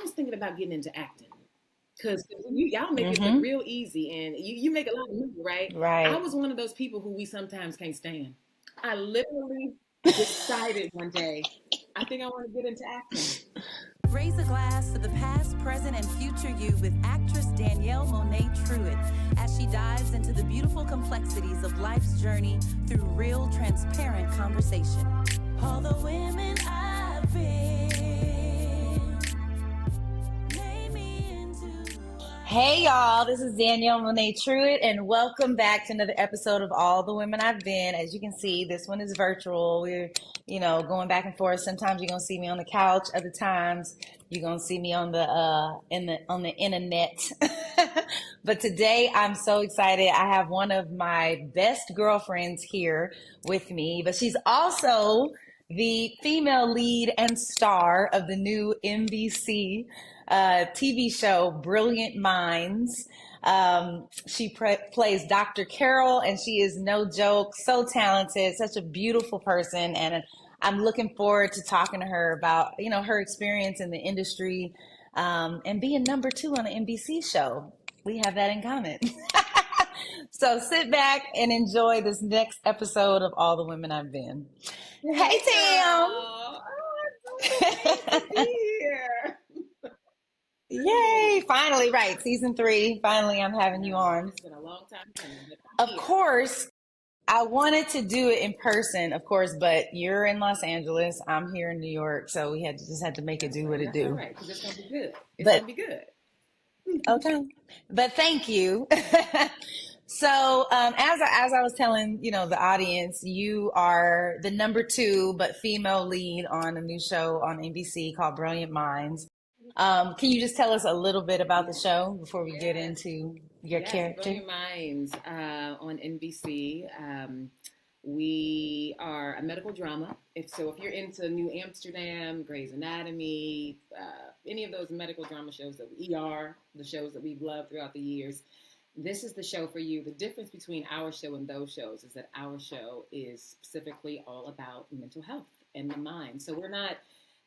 was thinking about getting into acting. Because y'all make it look Mm-hmm. real easy, and you make a lot of money, right? I Right. was one of those people who we sometimes can't stand. I literally decided one day, I think I want to get into acting. Raise a glass to the past, present, and future you with actress Danielle Moné Truitt as she dives into the beautiful complexities of life's journey through real, transparent conversation. All the women I've been made me into. Hey y'all, this is Danielle Moné Truitt, and welcome back to another episode of All the Women I've Been. As you can see, this one is virtual. We're, going back and forth. Sometimes you're gonna see me on the couch, other times you're gonna see me on the on the internet. But today I'm so excited. I have one of my best girlfriends here with me, but she's also the female lead and star of the new NBC TV show Brilliant Minds. She plays Dr. Carroll, and she is no joke, so talented, such a beautiful person, and I'm looking forward to talking to her about her experience in the industry, and being number two on an NBC show. We have that in common. So sit back and enjoy this next episode of All the Women I've Been. Hey, Tam. Oh, it's so nice to be here. Yay! Finally, right. Season 3. Finally, I'm having you on. It's been a long time coming. Of course, I wanted to do it in person, of course, but you're in Los Angeles. I'm here in New York, so we just had to make it do what it That's all do. right, because it's going to be good. It's But going to be good. okay, but thank you. So, as I was telling the audience, you are the number 2 but female lead on a new show on NBC called Brilliant Minds. Can you just tell us a little bit about the show before we get into your character? Brilliant Minds on NBC. We are a medical drama. If you're into New Amsterdam, Grey's Anatomy, any of those medical drama shows, ER, the shows that we've loved throughout the years, this is the show for you. The difference between our show and those shows is that our show is specifically all about mental health and the mind. So we're not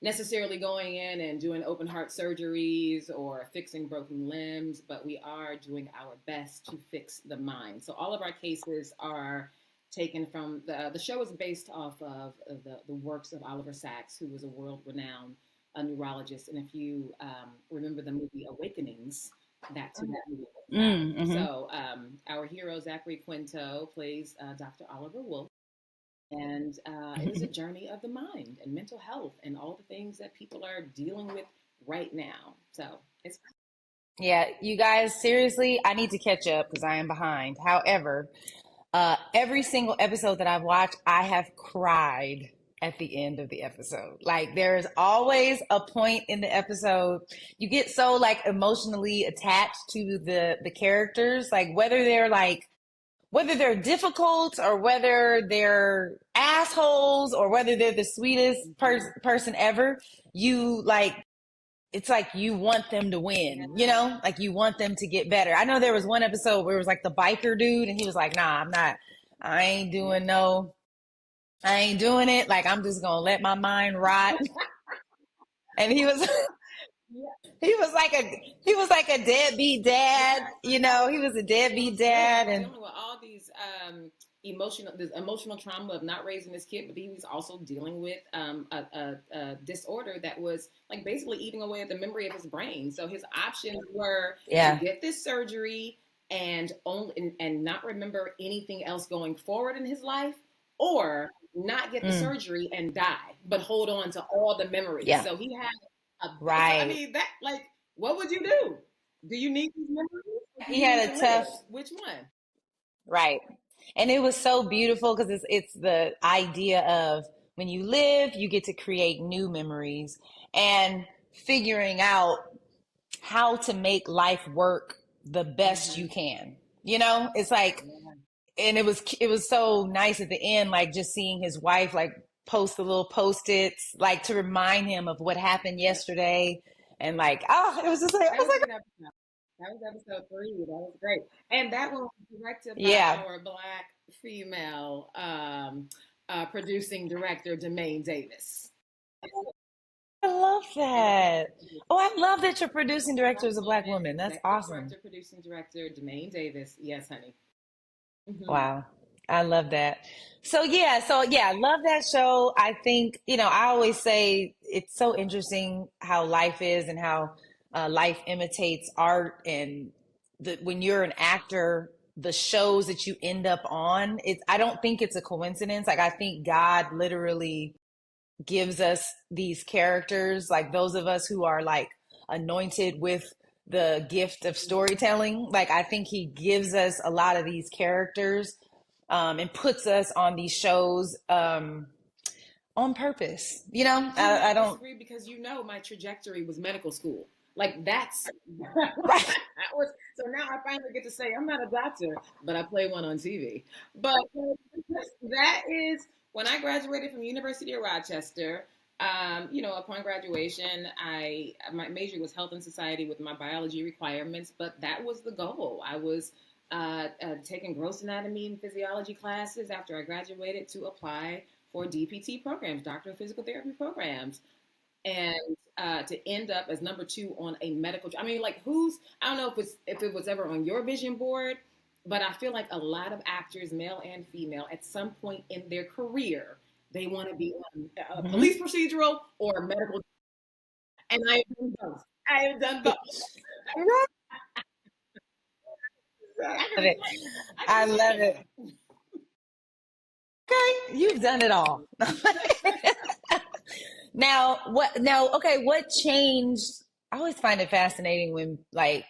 necessarily going in and doing open heart surgeries or fixing broken limbs, but we are doing our best to fix the mind. So all of our cases are taken from the show is based off of the works of Oliver Sacks, who was a world-renowned neurologist. And if you remember the movie Awakenings, that's who that movie was about. So our hero, Zachary Quinto, plays Dr. Oliver Wolf. And it is a journey of the mind and mental health and all the things that people are dealing with right now. So it's Yeah, you guys, seriously, I need to catch up because I am behind. However, every single episode that I've watched, I have cried at the end of the episode. Like, there's always a point in the episode you get so emotionally attached to the characters, whether they're difficult or whether they're assholes or whether they're the sweetest person ever. It's like you want them to win, you want them to get better. I know there was one episode where it was the biker dude, and he was like, nah, I ain't doing it. I'm just gonna let my mind rot. And he was he was like a deadbeat dad, he was a deadbeat dad, and dealing with all these emotional trauma of not raising his kid, but he was also dealing with a disorder that was basically eating away at the memory of his brain. So his options were to get this surgery and not remember anything else going forward in his life, or not get the surgery and die, but hold on to all the memories. Yeah. So he had right. So, I mean, what would you do? Do you need these memories? He had a tough. Which one? Right. And it was so beautiful because it's the idea of when you live, you get to create new memories, and figuring out how to make life work the best you can. It's and it was so nice at the end, just seeing his wife post the little Post-its to remind him of what happened yesterday, and it was just that was episode 3. That was great, and that one was directed by our Black female producing director, Demaine Davis. I love that. Oh, I love that your producing director is a Black woman. That's Executive awesome. director, producing director, Jermaine Davis. Yes, honey. Hmm. Wow. I love that. So yeah, I love that show. I think, I always say it's so interesting how life is and how life imitates art. And when you're an actor, the shows that you end up on, I don't think it's a coincidence. Like, I think God literally gives us these characters, like those of us who are like anointed with the gift of storytelling. Like, I think he gives us a lot of these characters, and puts us on these shows, on purpose. Do I not don't. disagree because my trajectory was medical school. Like that's Right. that was so now I finally get to say I'm not a doctor, but I play one on TV. But that is when I graduated from University of Rochester. Upon graduation, my major was health and society with my biology requirements, but that was the goal. I was taking gross anatomy and physiology classes after I graduated to apply for DPT programs, doctor of physical therapy programs, and to end up as number two on a medical. I mean, like I don't know if it was ever on your vision board, but I feel like a lot of actors, male and female, at some point in their career, they want to be on a Mhm. police procedural or a medical. And I have done both. I have done both. Right. I can Love it. recite. I can I love recite. it. Okay, you've done it all. What changed? I always find it fascinating when like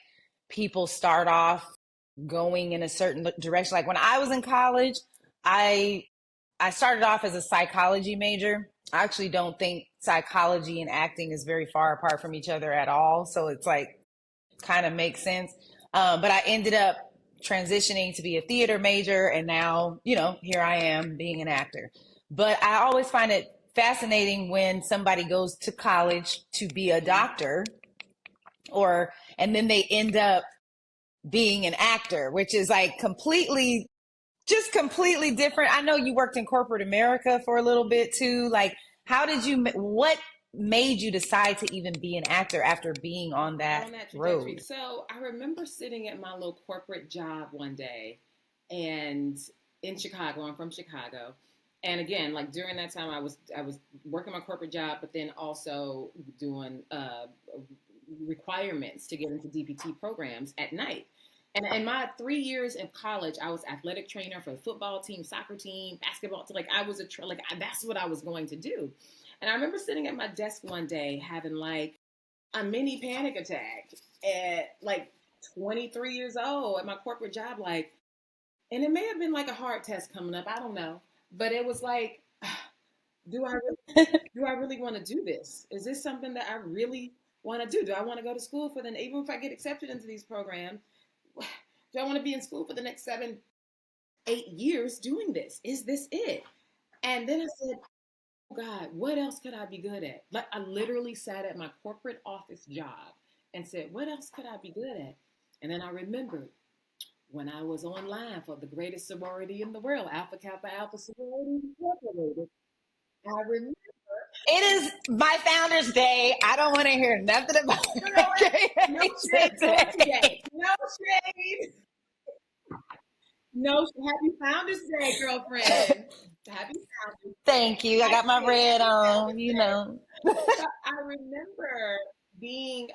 people start off going in a certain direction. Like when I was in college, I I started off as a psychology major. I actually don't think psychology and acting is very far apart from each other at all. So it's like kind of makes sense. But I ended up transitioning to be a theater major, and now, here I am being an actor. But I always find it fascinating when somebody goes to college to be a doctor, and then they end up being an actor, which is like completely different. I know you worked in corporate America for a little bit too. Like, what made you decide to even be an actor after being on that On that trajectory. road? So I remember sitting at my little corporate job one day, and in Chicago, I'm from Chicago, and again, like during that time, I was working my corporate job, but then also doing requirements to get into DPT programs at night. And in my 3 years in college, I was athletic trainer for the football team, soccer team, basketball. Like I was that's what I was going to do. And I remember sitting at my desk one day having like a mini panic attack at like 23 years old at my corporate job, like, and it may have been like a heart test coming up, I don't know, but it was like, do I really, do I really want to do this? Is this something that I really want to do? Do I want to go to school for the, even if I get accepted into these programs, do I want to be in school for the next 7, 8 years doing this? Is this it? And then I said, God, what else could I be good at? Like I literally sat at my corporate office job and said, what else could I be good at? And then I remembered when I was online for the greatest sorority in the world, Alpha Kappa Alpha Sorority Incorporated. I remember. It is my Founders Day. I don't want to hear nothing about No shade today. No shade. No, happy Founders Day, girlfriend. Happy Founders Thank you. I got my red on. So I remember being,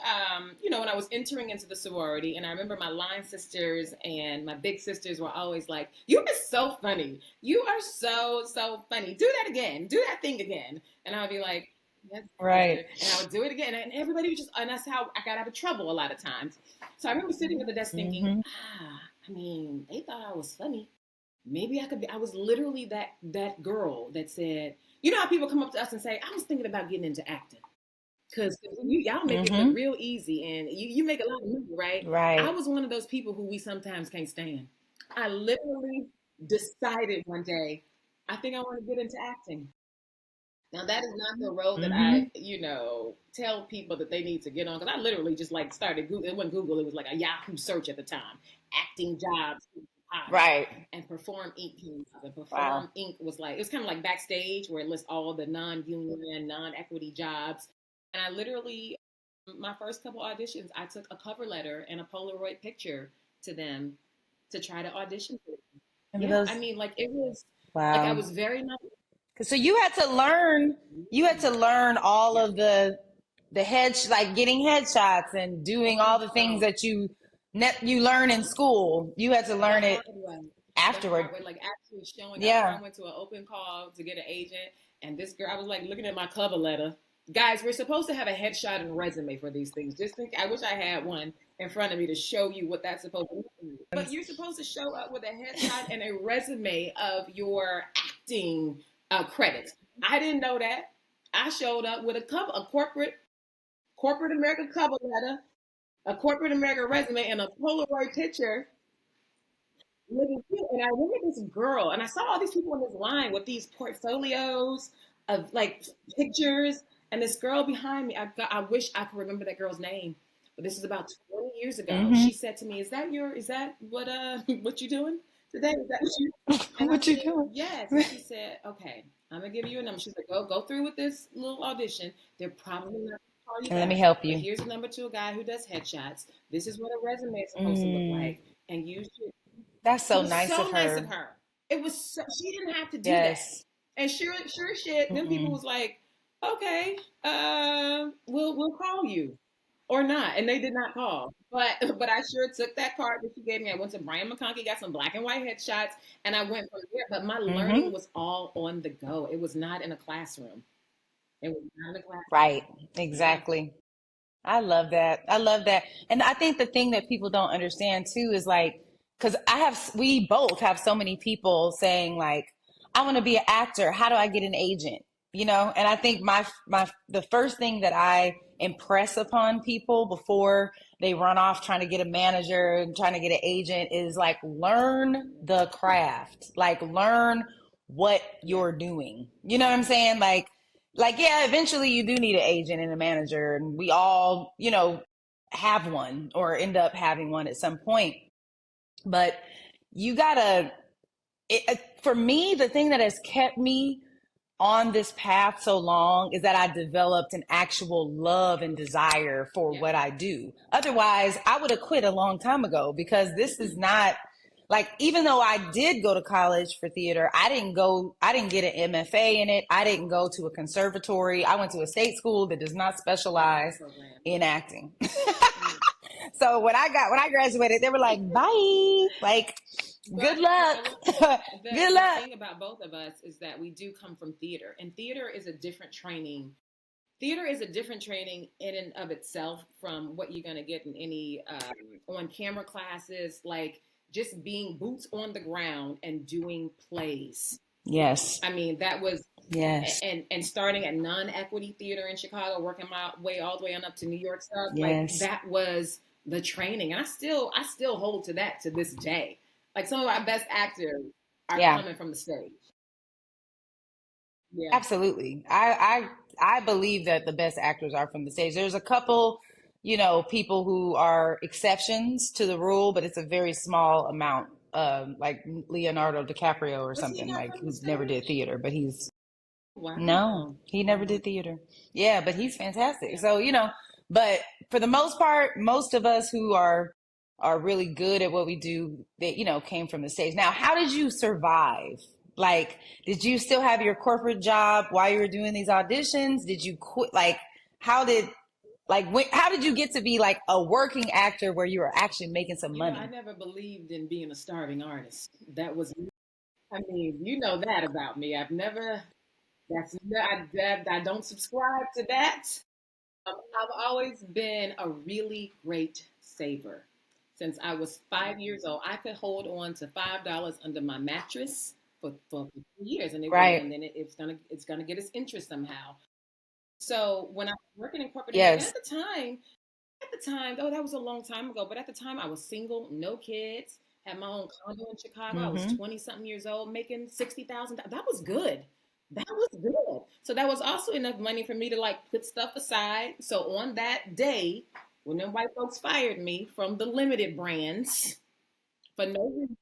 when I was entering into the sorority, and I remember my line sisters and my big sisters were always like, "You are so funny. You are so funny. Do that again. Do that thing again." And I would be like, "Yes, Right. sister." And I would do it again, and everybody would and that's how I got out of trouble a lot of times. So I remember sitting at the desk thinking, Hmm. I mean, they thought I was funny. Maybe I could be. I was literally that girl that said, you know how people come up to us and say, "I was thinking about getting into acting." Because y'all make it look Hmm. real easy, and you make a lot of money, right? I Right. was one of those people who we sometimes can't stand. I literally decided one day, I think I want to get into acting. Now that is not the road that I, Hmm. tell people that they need to get on. Because I literally just like started Google. It wasn't Google. It was like a Yahoo search at the time. Acting jobs in Chicago, Right. and Perform Inc. came up. And Wow. Perform Inc. was like it was kind of like Backstage, where it lists all the non-union, non-equity jobs. And I literally, my first couple auditions, I took a cover letter and a Polaroid picture to them to try to audition for them. Yeah, I mean, like it was like I Wow. was very nice. So you had to learn all of the like getting headshots and doing all the things that you learn in school. You had to learn it afterward. Like actually showing up. Yeah. I went to an open call to get an agent, and this girl, I was like looking at my cover letter. Guys, we're supposed to have a headshot and resume for these things. Just think, I wish I had one in front of me to show you what that's supposed to look like. But you're supposed to show up with a headshot and a resume of your acting credits. I didn't know that. I showed up with a corporate America cover letter, a corporate America resume, and a Polaroid picture looking cute. And I look at this girl, and I saw all these people in this line with these portfolios of like pictures, and this girl behind me. I wish I could remember that girl's name, but this is about 20 years ago. Mm-hmm. She said to me, "Is that what what you doing today? Is that what you?" And what you doing? Yes. And she said, "Okay, I'm gonna give you a number." She's like, "Go through with this little audition. They're probably not." And let me help you. But here's a number to a guy who does headshots. This is what a resume is supposed to look like, and you should. That's so nice of her. Nice of her. It was she didn't have to do that. And sure shit, then people was like, okay, we'll call you or not, and they did not call. But I sure took that card that she gave me. I went to Brian McConkey, got some black and white headshots, and I went from there. But my learning was all on the go. It was not in a classroom. It was not in a classroom. Right. Exactly. I love that. And I think the thing that people don't understand too is like, because we both have so many people saying like, I want to be an actor. How do I get an agent? And I think the first thing that I impress upon people before they run off trying to get a manager and trying to get an agent is like, learn the craft, like learn what you're doing. You know what I'm saying? Like, yeah, eventually you do need an agent and a manager, and we all, have one or end up having one at some point. But you gotta, for me, the thing that has kept me on this path so long is that I developed an actual love and desire for what I do. Otherwise, I would have quit a long time ago, because this is not like, even though I did go to college for theater, I didn't get an MFA in it. I didn't go to a conservatory. I went to a state school that does not specialize in acting. So when I graduated, they were like, bye, like, good luck. Good luck. The thing about both of us is that we do come from theater, and theater is a different training. Theater is a different training in and of itself from what you're going to get in any on-camera classes, like just being boots on the ground and doing plays. Yes. I mean, that was, yes. And starting at non-equity theater in Chicago, working my way all the way on up to New York stuff, yes. Like that was the training. And I still hold to that to this day. Like some of our best actors are coming from the stage. Yeah. Absolutely. I believe that the best actors are from the stage. There's a couple, people who are exceptions to the rule, but it's a very small amount. Like Leonardo DiCaprio or something, like who never did theater, but he's no, he never did theater. Yeah, but he's fantastic. So, but for the most part, most of us who are really good at what we do, they, came from the stage. Now, how did you survive? Like, did you still have your corporate job while you were doing these auditions? Did you quit? Like, how did you get to be like a working actor where you were actually making some money? I never believed in being a starving artist. That was, I mean, you know that about me. I don't subscribe to that. I've always been a really great saver. Since I was 5 years old, I could hold on to $5 under my mattress for years, and then it's gonna get its interest somehow. So when I was working in corporate, at the time, oh, that was a long time ago, but at the time I was single, no kids, had my own condo in Chicago. I was 20-something years old, making $60,000. That was good. So that was also enough money for me to like put stuff aside. So on that day, when them white folks fired me from the limited brands for no reason.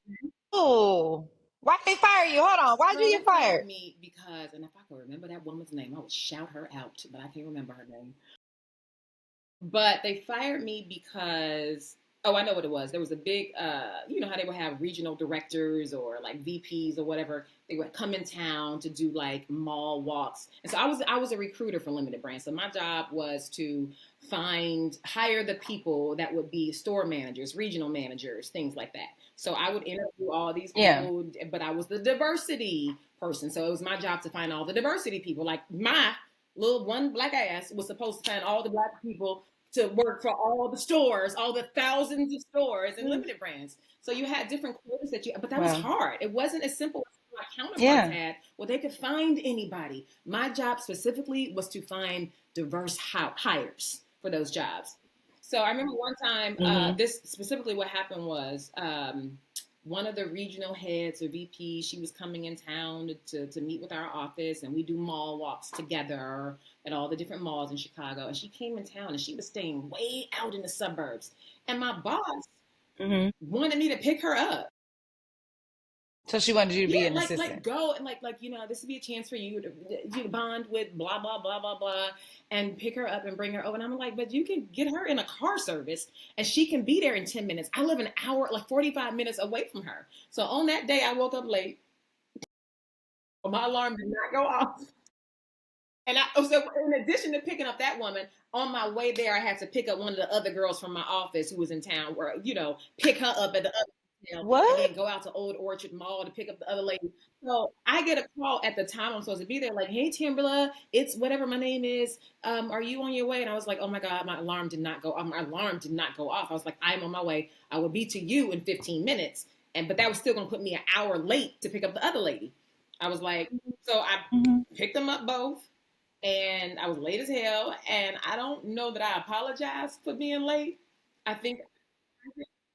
Oh, why did they fire you? Hold on. Why did you get fired? Me because, and if I could remember that woman's name, I would shout her out, but I can't remember her name. But they fired me because, oh, I know what it was. There was a big, you know how they would have regional directors or like VPs or whatever. They would come in town to do like mall walks. And so I was a recruiter for Limited Brand. So my job was to hire the people that would be store managers, regional managers, things like that. So I would interview all these people, but I was the diversity person. So it was my job to find all the diversity people. Like my little one black ass was supposed to find all the black people to work for all the stores, all the thousands of stores and Limited Brands. So you had different quotas but that was hard. It wasn't as simple as my counterparts had. Well, they could find anybody. My job specifically was to find diverse hires for those jobs. So I remember one time, this specifically what happened was one of the regional heads or VPs, she was coming in town to meet with our office, and we do mall walks together at all the different malls in Chicago. And she came in town, and she was staying way out in the suburbs. And my boss wanted me to pick her up. So she wanted you to be an assistant. Like go and like you know, this would be a chance for you to bond with blah blah blah blah blah, and pick her up and bring her over. And I'm like, but you can get her in a car service, and she can be there in 10 minutes. I live an hour, like 45 minutes away from her. So on that day, I woke up late. My alarm did not go off. And so in addition to picking up that woman, on my way there, I had to pick up one of the other girls from my office who was in town, where, you know, pick her up at the other. And then go out to Old Orchard Mall to pick up the other lady. So I get a call at the time I'm supposed to be there, like, hey, Tamberla, it's whatever my name is. Are you on your way? And I was like, oh my God, my alarm did not go off. I was like, I'm on my way. I will be to you in 15 minutes. But that was still going to put me an hour late to pick up the other lady. I was like, so I picked them up both, and I was late as hell. And I don't know that I apologized for being late. I think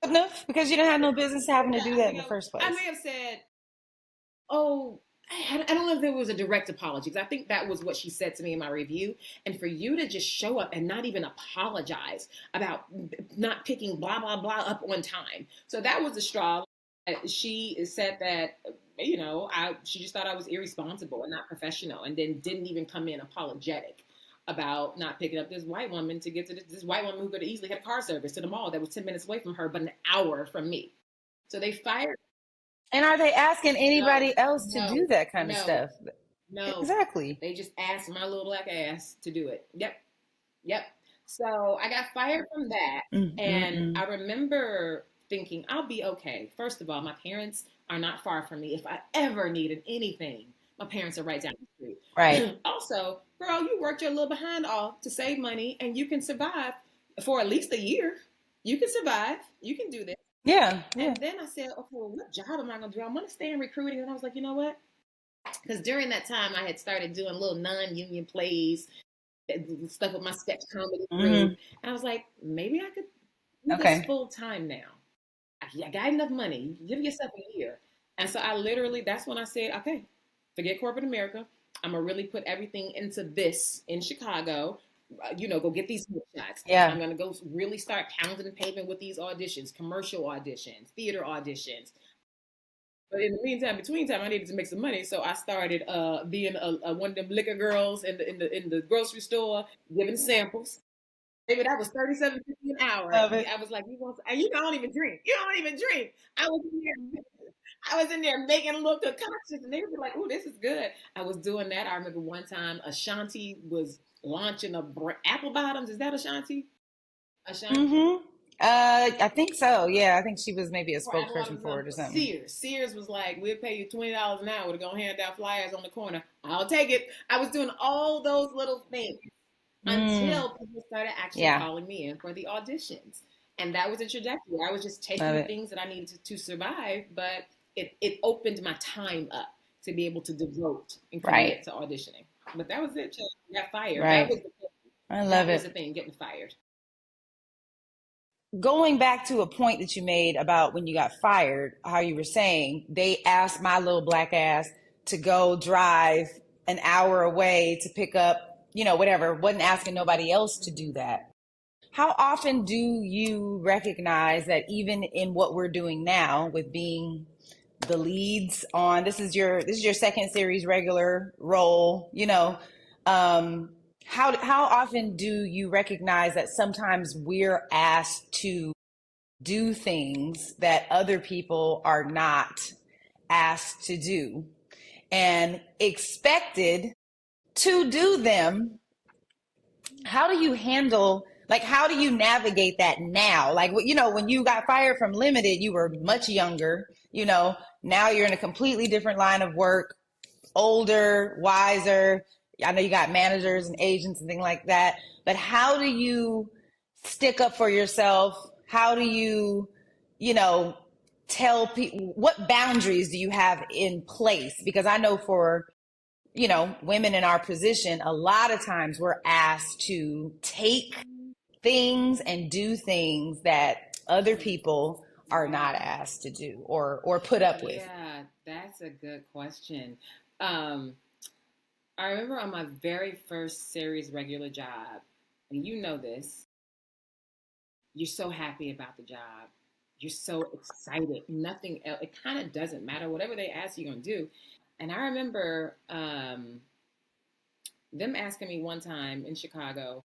enough, because you didn't have no business having to do that in the first place. I may have said, oh, I don't know if there was a direct apology, because I think that was what she said to me in my review. And for you to just show up and not even apologize about not picking blah, blah, blah up on time. So that was the straw. She said that, you know, she just thought I was irresponsible and not professional, and then didn't even come in apologetic about not picking up this white woman to get to this white woman who could have easily had a car service to the mall that was 10 minutes away from her, but an hour from me. So they fired. And are they asking anybody else to do that kind of stuff? No. Exactly. They just asked my little black ass to do it. Yep. So I got fired from that. And I remember thinking, I'll be okay. First of all, my parents are not far from me. If I ever needed anything, my parents are right down the street. Right. Also, girl, you worked your little behind off to save money, and you can survive for at least a year. You can survive. You can do this. Yeah. And then I said, okay, well, what job am I going to do? I'm going to stay in recruiting. And I was like, you know what? Because during that time, I had started doing little non-union plays, stuff with my sketch comedy group. And I was like, maybe I could do this full time now. I got enough money. Give yourself a year. And so that's when I said, okay, forget corporate America. I'm going to really put everything into this in Chicago. Go get these shots. Yeah. I'm going to go really start pounding the pavement with these auditions, commercial auditions, theater auditions. But in the meantime, I needed to make some money. So I started being one of them liquor girls in the grocery store, giving samples. Maybe that was $37.50 an hour. I was like, I don't even drink. You don't even drink. I was in there making a little concoctions, and they would be like, "Ooh, this is good." I was doing that. I remember one time Ashanti was launching apple bottoms. Is that Ashanti? Ashanti? I think so. Yeah, I think she was maybe a spokesperson for it or something. Sears was like, "We'll pay you $20 an hour to go hand out flyers on the corner." I'll take it. I was doing all those little things until people started actually calling me in for the auditions, and that was a trajectory. I was just taking the things that I needed to survive, but it opened my time up to be able to devote and commit to auditioning. But that was it. I got fired. Right. That was the thing. I love that was the thing, getting fired. Going back to a point that you made about when you got fired, how you were saying they asked my little black ass to go drive an hour away to pick up, whatever, wasn't asking nobody else to do that. How often do you recognize that even in what we're doing now with being the leads on, this is your second series regular role, how how often do you recognize that sometimes we're asked to do things that other people are not asked to do and expected to do them? How do you handle, like, how do you navigate that now? Like, you know, when you got fired from Limited, you were much younger, you know, now you're in a completely different line of work, older, wiser. I know you got managers and agents and things like that, but how do you stick up for yourself? How do you, you know, tell people, what boundaries do you have in place? Because I know for, you know, women in our position, a lot of times we're asked to take things and do things that other people are not asked to do or put up with. Yeah, that's a good question. Um, I remember on my very first series regular job, and you know this, you're so happy about the job. You're so excited. Nothing else. It kind of doesn't matter. Whatever they ask you, you're going to do. And I remember them asking me one time in Chicago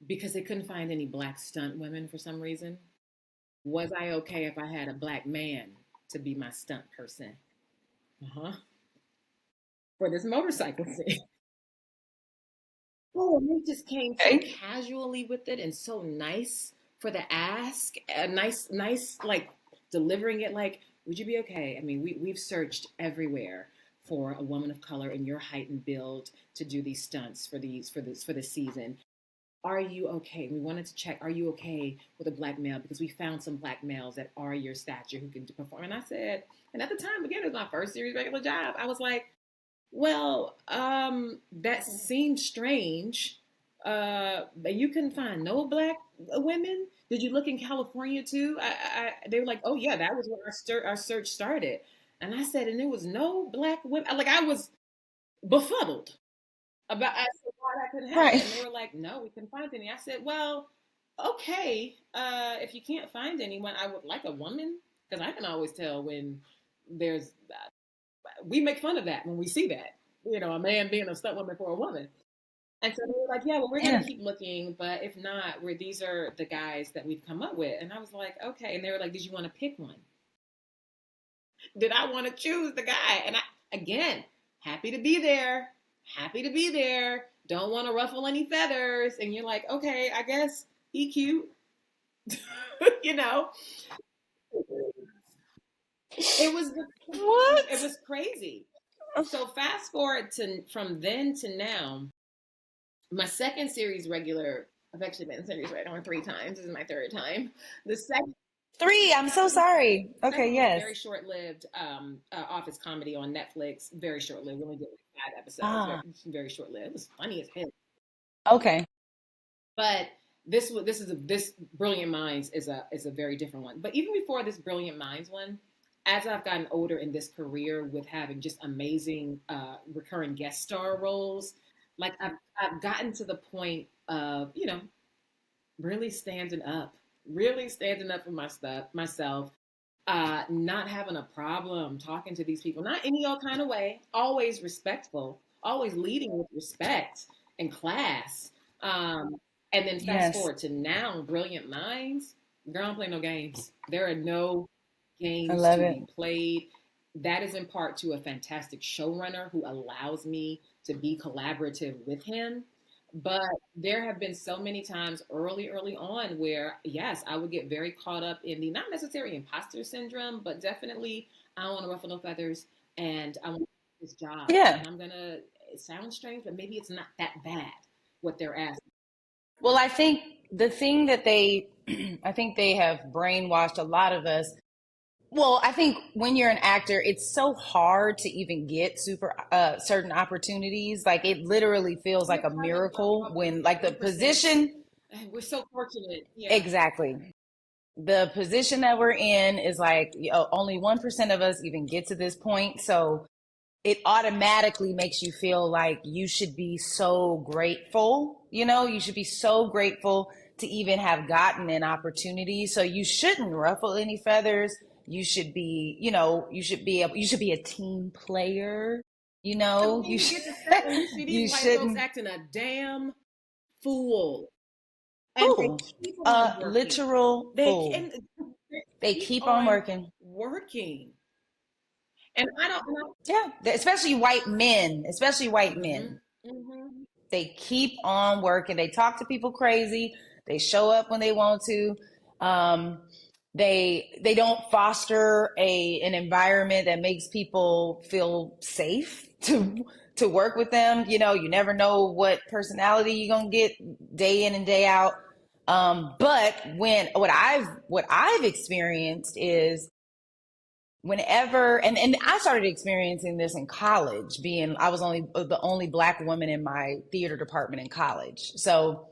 because they couldn't find any black stunt women for some reason. Was I okay if I had a black man to be my stunt person? Uh-huh. For this motorcycle thing. Oh, and they just came so casually with it and so nice for the ask. Nice, like delivering it like, would you be okay? I mean, we've searched everywhere for a woman of color in your height and build to do these stunts for this season. Are you okay? We wanted to check, are you okay with a black male? Because we found some black males that are your stature who can perform. And I said, and at the time, again, it was my first series regular job. I was like, well, that seems strange. But you couldn't find no black women. Did you look in California too? They were like, oh yeah, that was where our search started. And I said, and there was no black women. Like I was befuddled about I said why that couldn't happen. Right. And they were like, no, we couldn't find any. I said, well, okay. If you can't find anyone, I would like a woman because I can always tell when there's. We make fun of that when we see that, you know, a man being a stunt woman for a woman. And so they were like, yeah, well, we're going to keep looking, but if not, these are the guys that we've come up with. And I was like, okay. And they were like, did you want to pick one? Did I want to choose the guy? And again, happy to be there. Don't want to ruffle any feathers. And you're like, okay, I guess he cute, you know? It was what? It was crazy. So fast forward from then to now, my second series regular. I've actually been series regular 3 times. This is my 3rd time. The second 3. I'm so sorry. Okay, yes. Very short-lived office comedy on Netflix. Very short-lived. We only did like 5 episodes. Very short-lived. It was funny as hell. Okay. But this Brilliant Minds is a very different one. But even before this Brilliant Minds one, as I've gotten older in this career with having just amazing recurring guest star roles, like I've gotten to the point of, you know, really standing up for myself, not having a problem talking to these people, not any old kind of way, always respectful, always leading with respect and class. And then fast forward to now, Brilliant Minds, girl, I don't play no games. There are no games to be played. That is in part to a fantastic showrunner who allows me to be collaborative with him. But there have been so many times early on where, yes, I would get very caught up in the not necessarily imposter syndrome, but definitely I don't want to ruffle no feathers and I want this job. Yeah. And it sounds strange, but maybe it's not that bad what they're asking. Well, I think the thing that they have brainwashed a lot of us. Well, I think when you're an actor, it's so hard to even get certain opportunities. Like it literally feels like a miracle when like the position. We're so fortunate. Yeah. Exactly. The position that we're in is like only 1% of us even get to this point. So it automatically makes you feel like you should be so grateful. You know, you should be so grateful to even have gotten an opportunity. So you shouldn't ruffle any feathers. You should be, you know, you should be a team player. You know, so you should get to say you see You these white folks shouldn't. acting a damn fool. And they Fool. keep on working. Literal fool. They keep on working. Working. And I don't know. Yeah, especially white men. They keep on working. They talk to people crazy. They show up when they want to. They don't foster an environment that makes people feel safe to work with them. You know, you never know what personality you're gonna get day in and day out. But what I've experienced is whenever, and I started experiencing this in college, I was the only Black woman in my theater department in college. So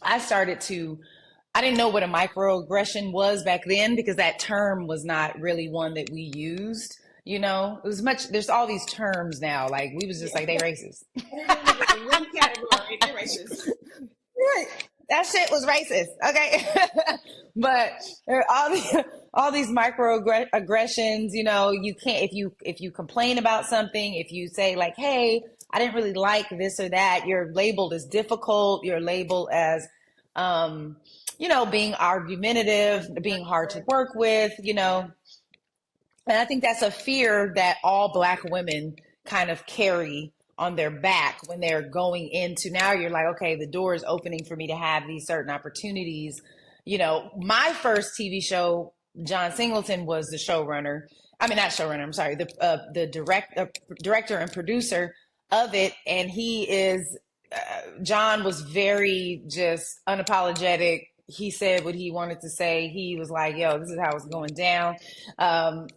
I didn't know what a microaggression was back then, because that term was not really one that we used. You know, there's all these terms now. Like, we was just like, they racist. One category, they racist. Right. That shit was racist. Okay. But there are all these microaggressions, you know. You can't, if you complain about something, if you say like, hey, I didn't really like this or that, you're labeled as difficult, you're labeled as you know, being argumentative, being hard to work with, you know. And I think that's a fear that all Black women kind of carry on their back when they're going into, now you're like, okay, the door is opening for me to have these certain opportunities. You know, my first TV show, John Singleton was the showrunner. I mean, not showrunner, I'm sorry, the director and producer of it. And John was very just unapologetic. He said what he wanted to say. He was like, yo, this is how it's going down.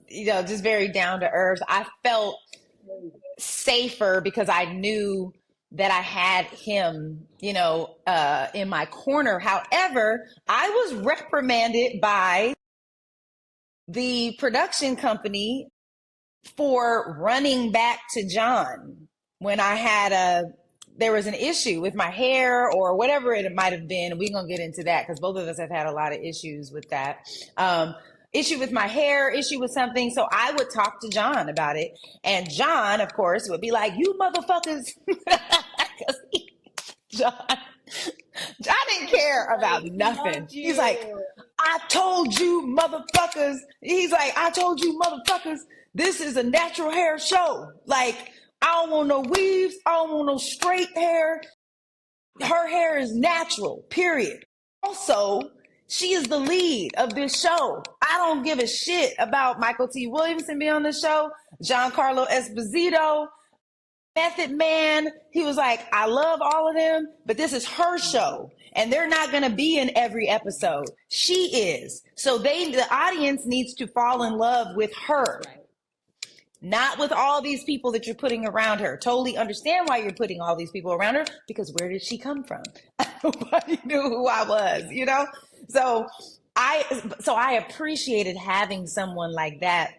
You know, just very down to earth. I felt safer because I knew that I had him, you know, in my corner. However, I was reprimanded by the production company for running back to John when I had there was an issue with my hair or whatever it might have been. We're going to get into that because both of us have had a lot of issues with that. Issue with my hair, issue with something. So I would talk to John about it. And John, of course, would be like, you motherfuckers. John didn't care about nothing. He's like, I told you motherfuckers. He's like, I told you motherfuckers, this is a natural hair show. Like, I don't want no weaves. I don't want no straight hair. Her hair is natural, period. Also, she is the lead of this show. I don't give a shit about Michael T. Williamson being on the show, Giancarlo Esposito, Method Man. He was like, I love all of them, but this is her show. And they're not going to be in every episode. She is. So the audience needs to fall in love with her. Right. Not with all these people that you're putting around her. Totally understand why you're putting all these people around her, because where did she come from? Nobody knew who I was, you know? So I appreciated having someone like that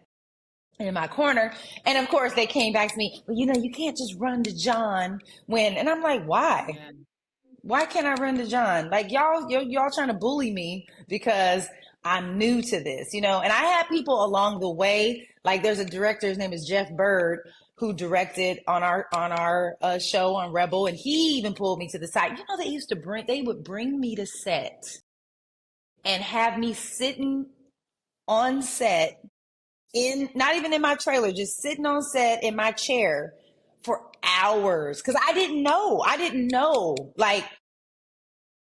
in my corner. And of course they came back to me, well, you know, you can't just run to John and I'm like, why? Yeah. Why can't I run to John? Like, y'all trying to bully me because I'm new to this, you know? And I had people along the way. Like, there's a director, his name is Jeff Bird, who directed on our show on Rebel, and he even pulled me to the side. You know, they would bring me to set and have me sitting on set not even in my trailer, just sitting on set in my chair for hours, because I didn't know, like,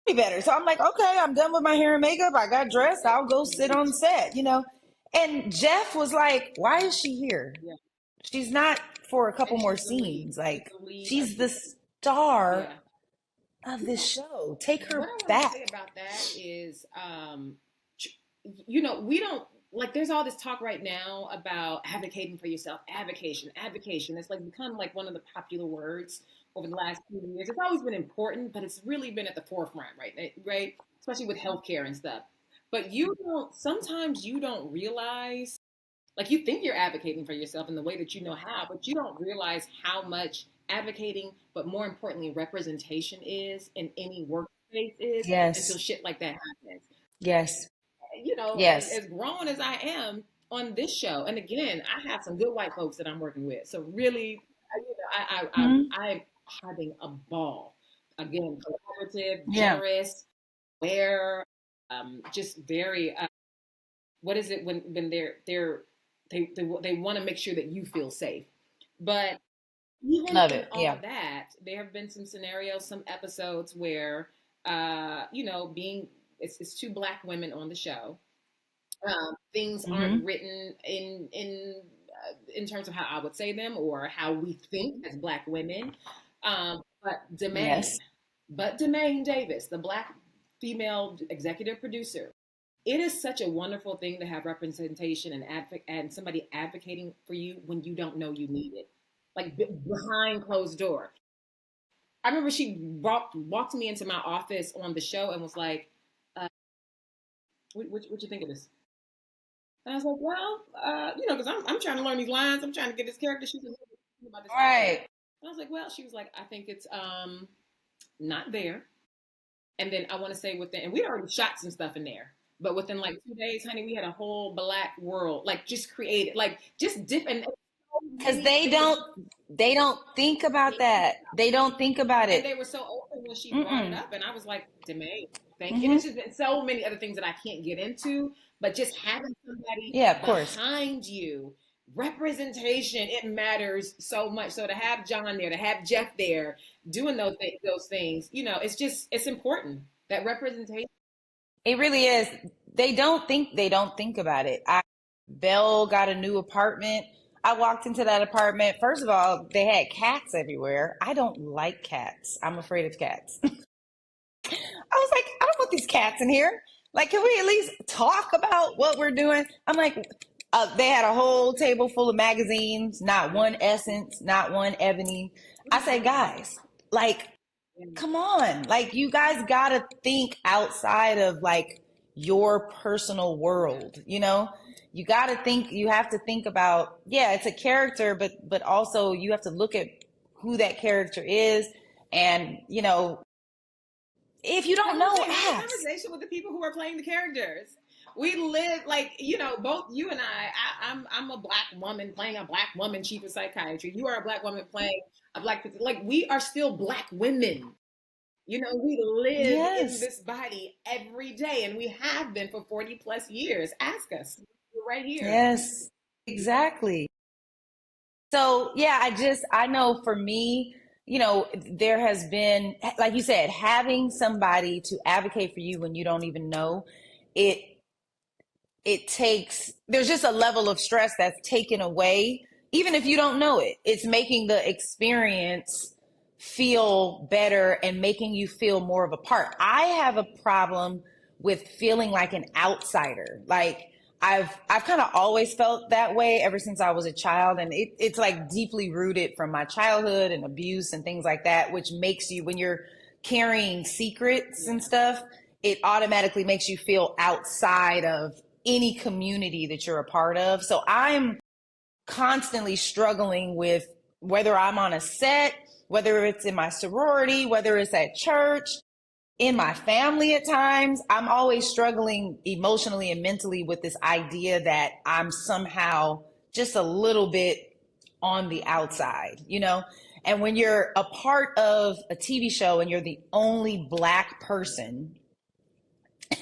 be better. So I'm like, okay, I'm done with my hair and makeup. I got dressed. I'll go sit on set, you know. And Jeff was like, why is she here? Yeah. She's not for a couple more scenes. Like, she's the star of this show. Take her back. What I want to say about that is, you know, we don't, like, there's all this talk right now about advocating for yourself, advocation. It's like become like one of the popular words over the last few years. It's always been important, but it's really been at the forefront, right? Especially with healthcare and stuff. But sometimes you don't realize, like, you think you're advocating for yourself in the way that you know how, but you don't realize how much advocating, but more importantly, representation is in any workspace is until shit like that happens. Yes. You know, as grown as I am on this show, and again, I have some good white folks that I'm working with. So really, I'm having a ball. Again, collaborative, Yeah. generous, aware, just very. What is it when they want to make sure that you feel safe, but even Love in it. all Yeah. of that, there have been some scenarios, some episodes where, being it's two black women on the show. Things aren't Mm-hmm. written in terms of how I would say them or how we think as black women. But Yes. Demaine Davis, the black female executive producer, it is such a wonderful thing to have representation and somebody advocating for you when you don't know you need it, like behind closed door. I remember she walked me into my office on the show and was like, "What you think of this?" And I was like, "Well, because I'm trying to learn these lines. I'm trying to get this character." She's like, "What do you think about this character?" Right. And I was like, "Well," she was like, "I think it's not there." And then I want to say within, and we already shot some stuff in there, but within like 2 days, honey, we had a whole black world, like just created, like just different. So Because many different. they don't think about that. They don't think about And it. they were so open when she brought it Mm-mm. up, and I was like, "Demaine, thank you." And Mm-hmm. it's just been so many other things that I can't get into, but just having somebody Yeah, of course. behind you, representation, it matters so much. So to have John there, to have Jeff there, doing those things, it's important that representation. It really is. They don't think about it. Belle got a new apartment. I walked into that apartment. First of all, they had cats everywhere. I don't like cats. I'm afraid of cats. I was like, I don't want these cats in here. Like, can we at least talk about what we're doing? I'm like, they had a whole table full of magazines, not one Essence, not one Ebony. I said, guys, like, come on. Like, you guys got to think outside of like your personal world, you know? You got to think, you have to think about, yeah, it's a character, but also you have to look at who that character is. And, if you I don't want to know, say, have a ask. conversation with the people who are playing the characters. We live like both you and I'm a black woman playing a black woman chief of psychiatry. You are a black woman playing a black, like we are still black women. We live in Yes. this body every day, and we have been for 40 plus years. Ask us. We're right here. Yes. Exactly. So, yeah, I know for me, there has been, like you said, having somebody to advocate for you when you don't even know, it there's just a level of stress that's taken away, even if you don't know it. It's making the experience feel better and making you feel more of a part. I have a problem with feeling like an outsider. Like I've kind of always felt that way ever since I was a child, and it's like deeply rooted from my childhood and abuse and things like that, which makes you, when you're carrying secrets Yeah. and stuff, it automatically makes you feel outside of any community that you're a part of. So I'm constantly struggling with whether I'm on a set, whether it's in my sorority, whether it's at church, in my family at times. I'm always struggling emotionally and mentally with this idea that I'm somehow just a little bit on the outside, you know? And when you're a part of a TV show and you're the only black person,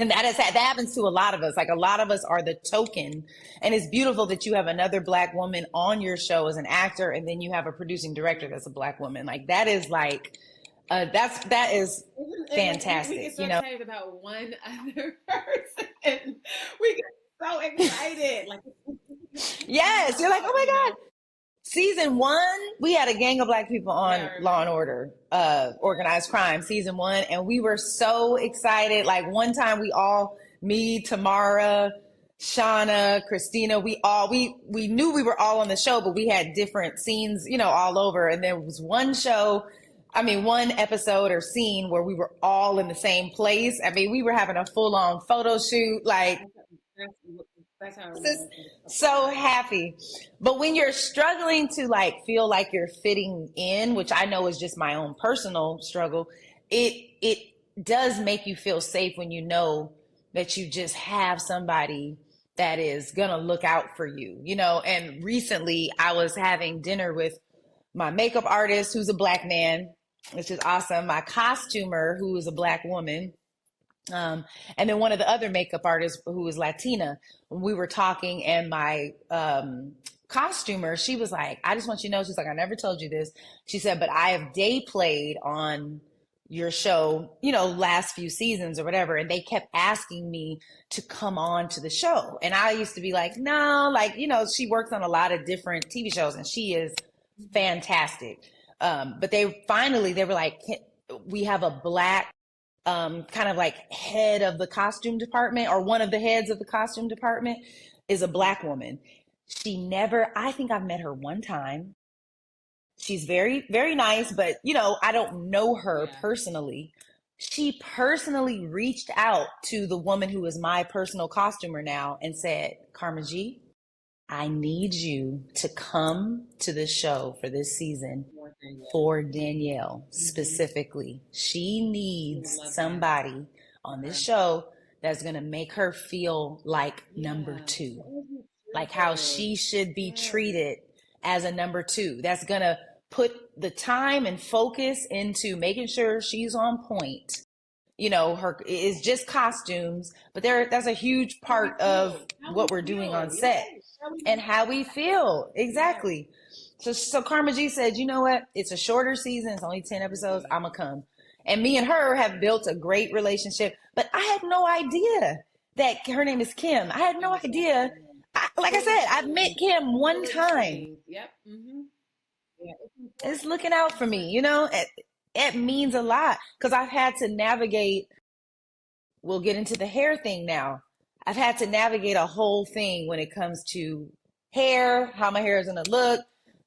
and that happens to a lot of us. Like, a lot of us are the token, and it's beautiful that you have another black woman on your show as an actor, and then you have a producing director that's a black woman. Like, that is like, that is We fantastic, get so excited about one other person, and we get so excited. Like, Yes, you're like, oh my God. Season 1, we had a gang of black people on Yeah, Law and Order, Organized Crime, season 1, and we were so excited. Like, one time me, Tamara, Shauna, Christina, we knew we were all on the show, but we had different scenes, all over. And there was one episode or scene where we were all in the same place. I mean, we were having a full on photo shoot, like, that's how it just was. so happy. But when you're struggling to like feel like you're fitting in, which I know is just my own personal struggle, it does make you feel safe when you know that you just have somebody that is gonna look out for you, And recently I was having dinner with my makeup artist, who's a Black man, which is awesome. My costumer, who is a Black woman. And then one of the other makeup artists who was Latina, we were talking, and my costumer, she was like, I just want you to know, she's like, I never told you this. She said, but I have day played on your show, last few seasons or whatever. And they kept asking me to come on to the show. And I used to be like, no, she works on a lot of different TV shows and she is fantastic. But they were like, we have a Black kind of like head of the costume department, or one of the heads of the costume department is a Black woman. I think I've met her one time. She's very, very nice, but I don't know her personally. She personally reached out to the woman who is my personal costumer now and said, Karma G, I need you to come to the show for this season for Danielle specifically. She needs somebody on this show that's going to make her feel like number two, like how she should be treated as a number two. That's going to put the time and focus into making sure she's on point. Her is just costumes, but that's a huge part of what we're doing on set and how we feel. Exactly. So Karma G said, you know what? It's a shorter season. It's only 10 episodes. I'm going to come. And me and her have built a great relationship, but I had no idea that her name is Kim. I had no idea. Like I said, I've met Kim one time. Yep. Mm-hmm. Yeah. It's looking out for me, it means a lot because I've had to navigate. We'll get into the hair thing now. I've had to navigate a whole thing when it comes to hair, how my hair is going to look,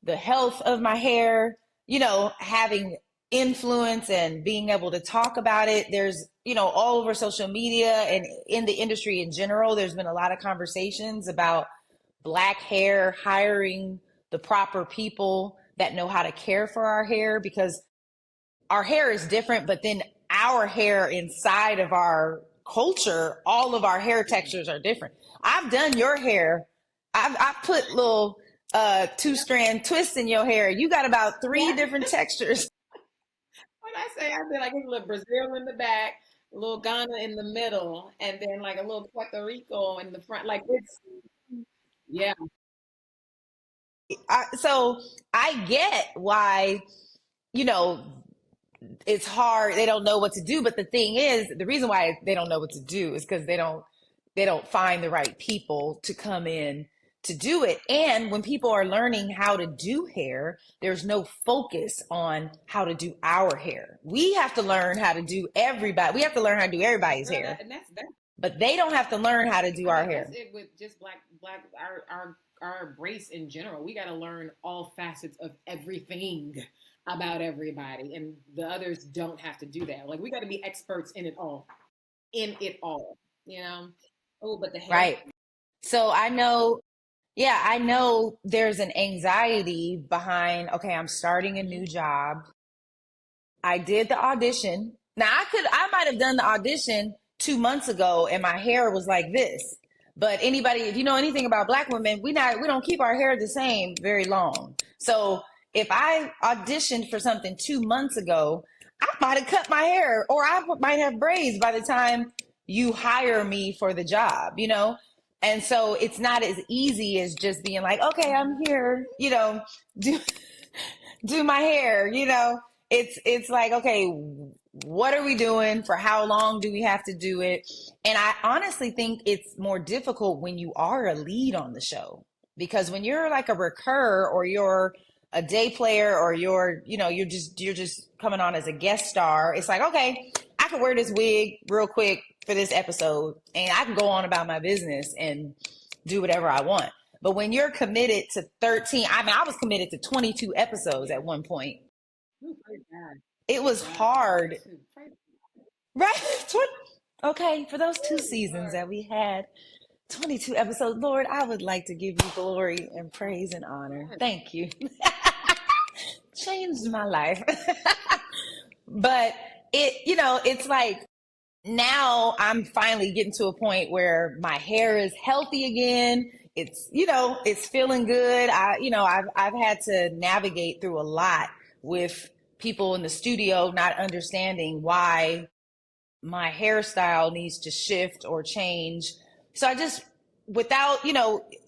the health of my hair, having influence and being able to talk about it. There's, all over social media and in the industry in general, there's been a lot of conversations about Black hair, hiring the proper people that know how to care for our hair, because our hair is different, but then our hair inside of our culture, all of our hair textures are different. I've done your hair. I've put little 2-strand twists in your hair. You got about 3 different textures. When I say, I feel like it's a little Brazil in the back, a little Ghana in the middle, and then like a little Puerto Rico in the front. Like it's, yeah. So I get why, it's hard. They don't know what to do. But the thing is, the reason why they don't know what to do is because they don't find the right people to come in to do it. And when people are learning how to do hair, there's no focus on how to do our hair. We have to learn how to do everybody. We have to learn how to do everybody's hair. And that's but they don't have to learn how to do our hair. That's it with just black our race in general. We got to learn all facets of everything about everybody, and the others don't have to do that. Like, we got to be experts in it all. Oh, but the hair. Right. So I know there's an anxiety behind, okay, I'm starting a new job. I did the audition. Now I might have done the audition 2 months ago and my hair was like this. But anybody, if you know anything about Black women, we don't keep our hair the same very long. So if I auditioned for something 2 months ago, I might have cut my hair, or I might have braids by the time you hire me for the job, And so it's not as easy as just being like, okay, I'm here, do my hair, It's like, okay, what are we doing? For how long do we have to do it? And I honestly think it's more difficult when you are a lead on the show, because when you're like a recur, or you're a day player, or you're just coming on as a guest star, it's like, okay, I can wear this wig real quick for this episode and I can go on about my business and do whatever I want. But when you're committed to 13, I was committed to 22 episodes at one point. It was hard. Right? Okay, for those 2 seasons that we had, 22 episodes, Lord, I would like to give you glory and praise and honor. Thank you. Changed my life. But it's like, now I'm finally getting to a point where my hair is healthy again. it's, it's feeling good. I've had to navigate through a lot with people in the studio not understanding why my hairstyle needs to shift or change. So I just, without,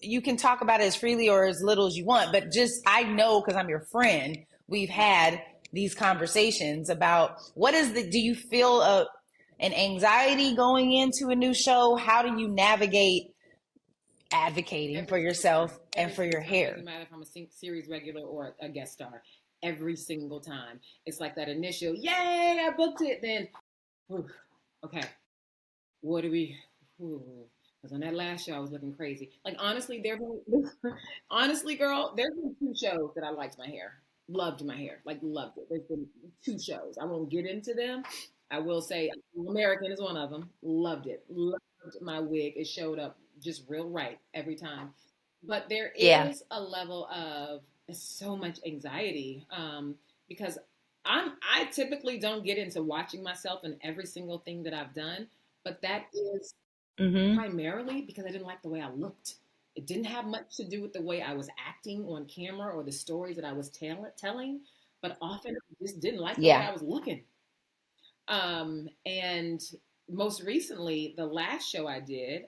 you can talk about it as freely or as little as you want, but just, I know, because I'm your friend, we've had these conversations about do you feel an anxiety going into a new show? How do you navigate advocating for yourself and for your hair? Doesn't matter if I'm a series regular or a guest star. Every single time, it's like that initial, yay, I booked it. Then, whew, okay, what do we? Because on that last show, I was looking crazy. Like honestly, honestly, girl, there's been 2 shows that I liked my hair, loved my hair, like loved it. There's been 2 shows. I won't get into them. I will say, American is one of them. Loved it. Loved my wig. It showed up just real right every time. But there is a level of so much anxiety because I typically don't get into watching myself in every single thing that I've done, but that is primarily because I didn't like the way I looked. It didn't have much to do with the way I was acting on camera or the stories that I was telling, but often I just didn't like the way I was looking. And most recently, the last show I did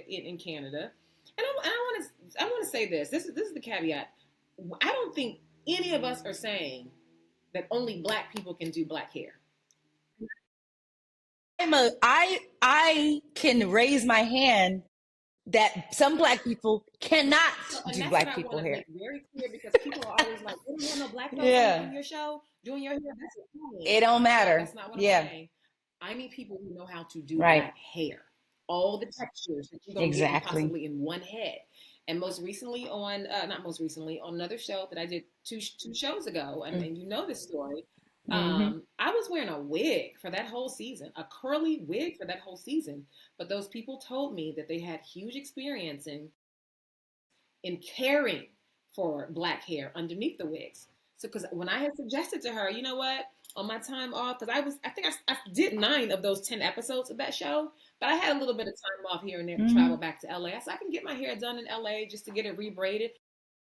in Canada, and I want to say this. This is the caveat. I don't think any of us are saying that only Black people can do black hair. I can raise my hand that some Black people cannot do Black people hair. Make very clear because people are always like, "You don't want no Black folks on your show doing your hair." It don't matter. That's not what I'm saying. I need people who know how to do black hair, all the textures that you don't get possibly in one head. And most recently on, not most recently, on another show that I did two shows ago, and you know this story, I was wearing a wig for that whole season, a curly wig for that whole season. But those people told me that they had huge experience in caring for black hair underneath the wigs. So, because when I had suggested to her, you know what, on my time off, because I think I did 9 of those 10 episodes of that show, but I had a little bit of time off here and there to travel back to LA. So I can get my hair done in LA just to get it rebraided.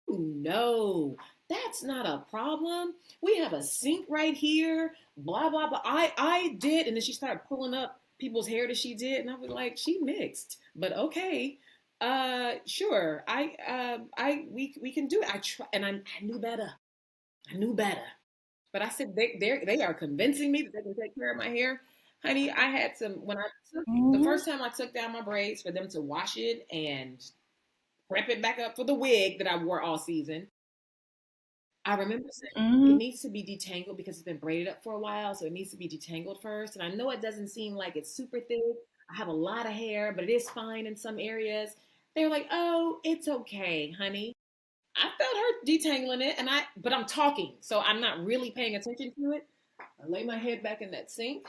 No, that's not a problem. We have a sink right here, blah, blah, blah. I did. And then she started pulling up people's hair that she did. And I was like, she mixed, but okay. Sure. We can do it. I knew better. But I said, they are convincing me that they can take care of my hair. Honey, I had some, the first time I took down my braids for them to wash it and prep it back up for the wig that I wore all season, I remember saying it needs to be detangled because it's been braided up for a while, so it needs to be detangled first. And I know it doesn't seem like it's super thick. I have a lot of hair, but it is fine in some areas. They're like, oh, it's okay, honey. I felt her detangling it, but I'm talking, so I'm not really paying attention to it. I lay my head back in that sink.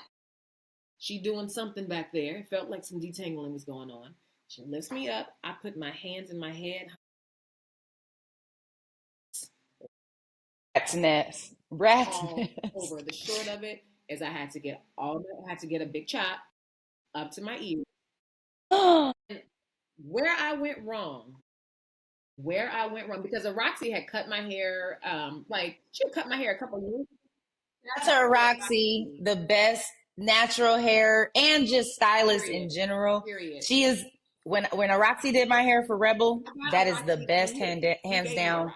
She doing something back there. It felt like some detangling was going on. She lifts me up. I put my hands in my head. Rat's over. The short of it is I had to get a big chop up to my ear. Where I went wrong, because Roxy had cut my hair, she had cut my hair a couple of years ago. That's her Roxy, the best natural hair and just stylist in general. Period. She is, when Roxy did my hair for Rebel, that is the best hands down.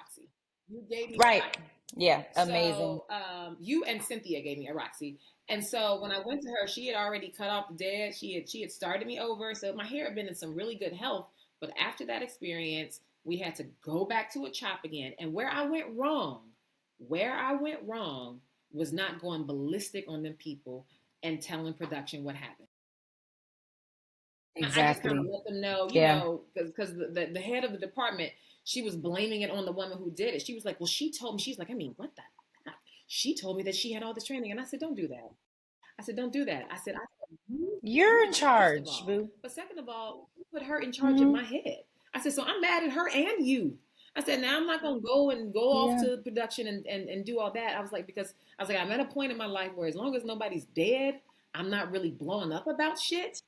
You gave me right. Yeah, amazing. So, you and Cynthia gave me a Roxy. And so when I went to her, she had already cut off the dead. She had started me over. So my hair had been in some really good health. But after that experience, we had to go back to a chop again. And where I went wrong was not going ballistic on them people and telling production what happened. Exactly. I just kind of let them know, you know, because the head of the department, she was blaming it on the woman who did it. She was like, well, she told me. She's like, I mean, what the heck? She told me that she had all this training. And I said, don't do that. I said, you're in charge, boo. But second of all, you put her in charge of my head. I said, so I'm mad at her and you. I said, now I'm not going to go off to production and do all that. I was like, I'm at a point in my life where as long as nobody's dead, I'm not really blowing up about shit.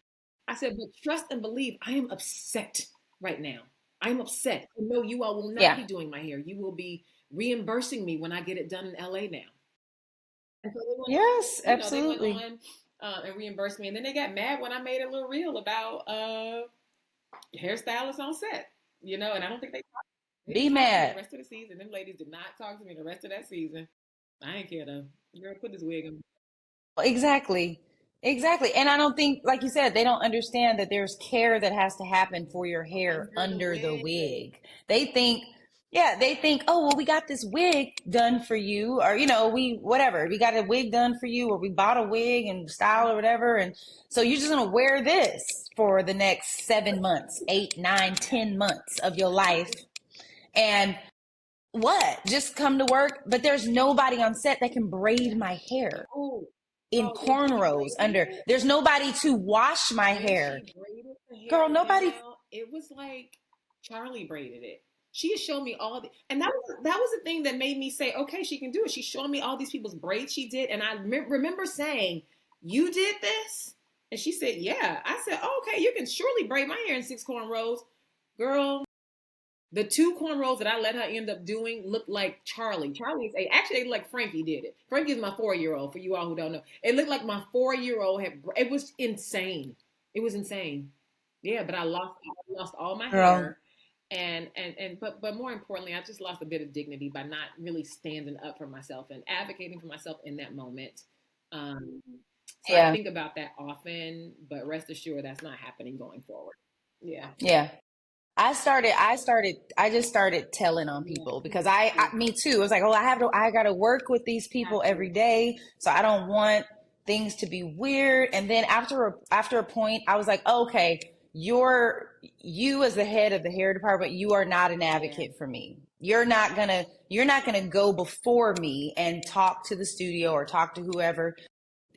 I said, but trust and believe, I am upset right now. I'm upset. No, you all will not be doing my hair. You will be reimbursing me when I get it done in LA now. And so they went Yes, on, they went absolutely. on and reimbursed me. And then they got mad when I made a little reel about hairstylists on set, and I don't think they Be didn't talk to me the mad. rest of the season. Them ladies did not talk to me the rest of that season. I ain't care though. Girl, put this wig on. Exactly. Exactly. And I don't think, like you said, they don't understand that there's care that has to happen for your hair Under the under the wig. wig. They think, they think, oh, well, we got this wig done for you, or, we got a wig done for you, or we bought a wig and style or whatever. And so you're just going to wear this for the next 7 months, 8, 9, 10 months of your life. And what? Just come to work, but there's nobody on set that can braid my hair in cornrows under. There's nobody to wash my hair. She braided the hair, Girl, nobody. it was like Charlie braided it. She had shown me all the, and that was the thing that made me say, okay, she can do it. She showed me all these people's braids she did, and I remember saying, "You did this?" And she said, "Yeah." I said, oh, "Okay, you can surely braid my hair in 6 cornrows, girl." The 2 cornrows that I let her end up doing looked like Charlie. Actually, they looked like Frankie did it. Frankie is my 4-year-old, for you all who don't know. It looked like my 4-year-old it was insane. It was insane. Yeah, but I lost all my hair. But more importantly, I just lost a bit of dignity by not really standing up for myself and advocating for myself in that moment. I think about that often, but rest assured that's not happening going forward. Yeah. Yeah. I just started telling on people because me too. It was like, oh, I got to work with these people every day. So I don't want things to be weird. And then after a point, I was like, oh, okay, you as the head of the hair department, you are not an advocate for me. You're not gonna go before me and talk to the studio or talk to whoever,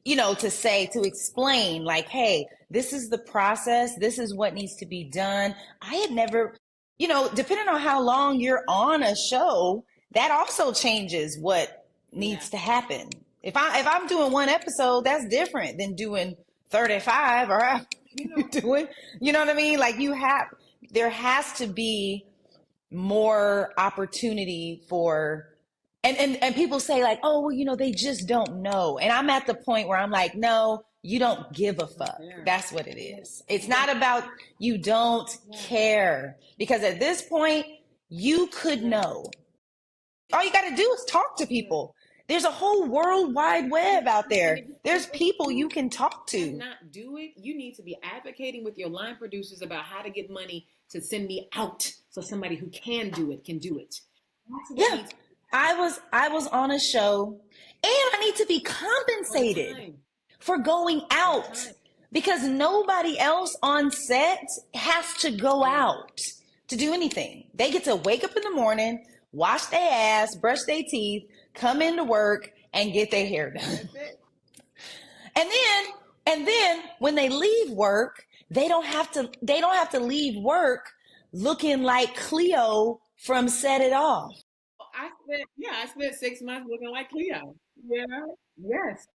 to explain like, hey, this is the process. This is what needs to be done. I had never, depending on how long you're on a show, that also changes what needs to happen. If I'm doing 1 episode, that's different than doing 35 or doing, you know what I mean? Like there has to be more opportunity for. And people say like, oh, well, they just don't know. And I'm at the point where I'm like, no, you don't give a fuck. That's what it is. It's not about you don't care. Because at this point, you could know. All you got to do is talk to people. There's a whole world wide web out there. There's people you can talk to. Not do it. You need to be advocating with your line producers about how to get money to send me out so somebody who can do it can do it. Yeah. I was on a show and I need to be compensated for going out because nobody else on set has to go out to do anything. They get to wake up in the morning, wash their ass, brush their teeth, come into work and get their hair done. And then when they leave work, they don't have to leave work looking like Cleo from Set It Off. I spent 6 months looking like Cleo. Yeah. Yes.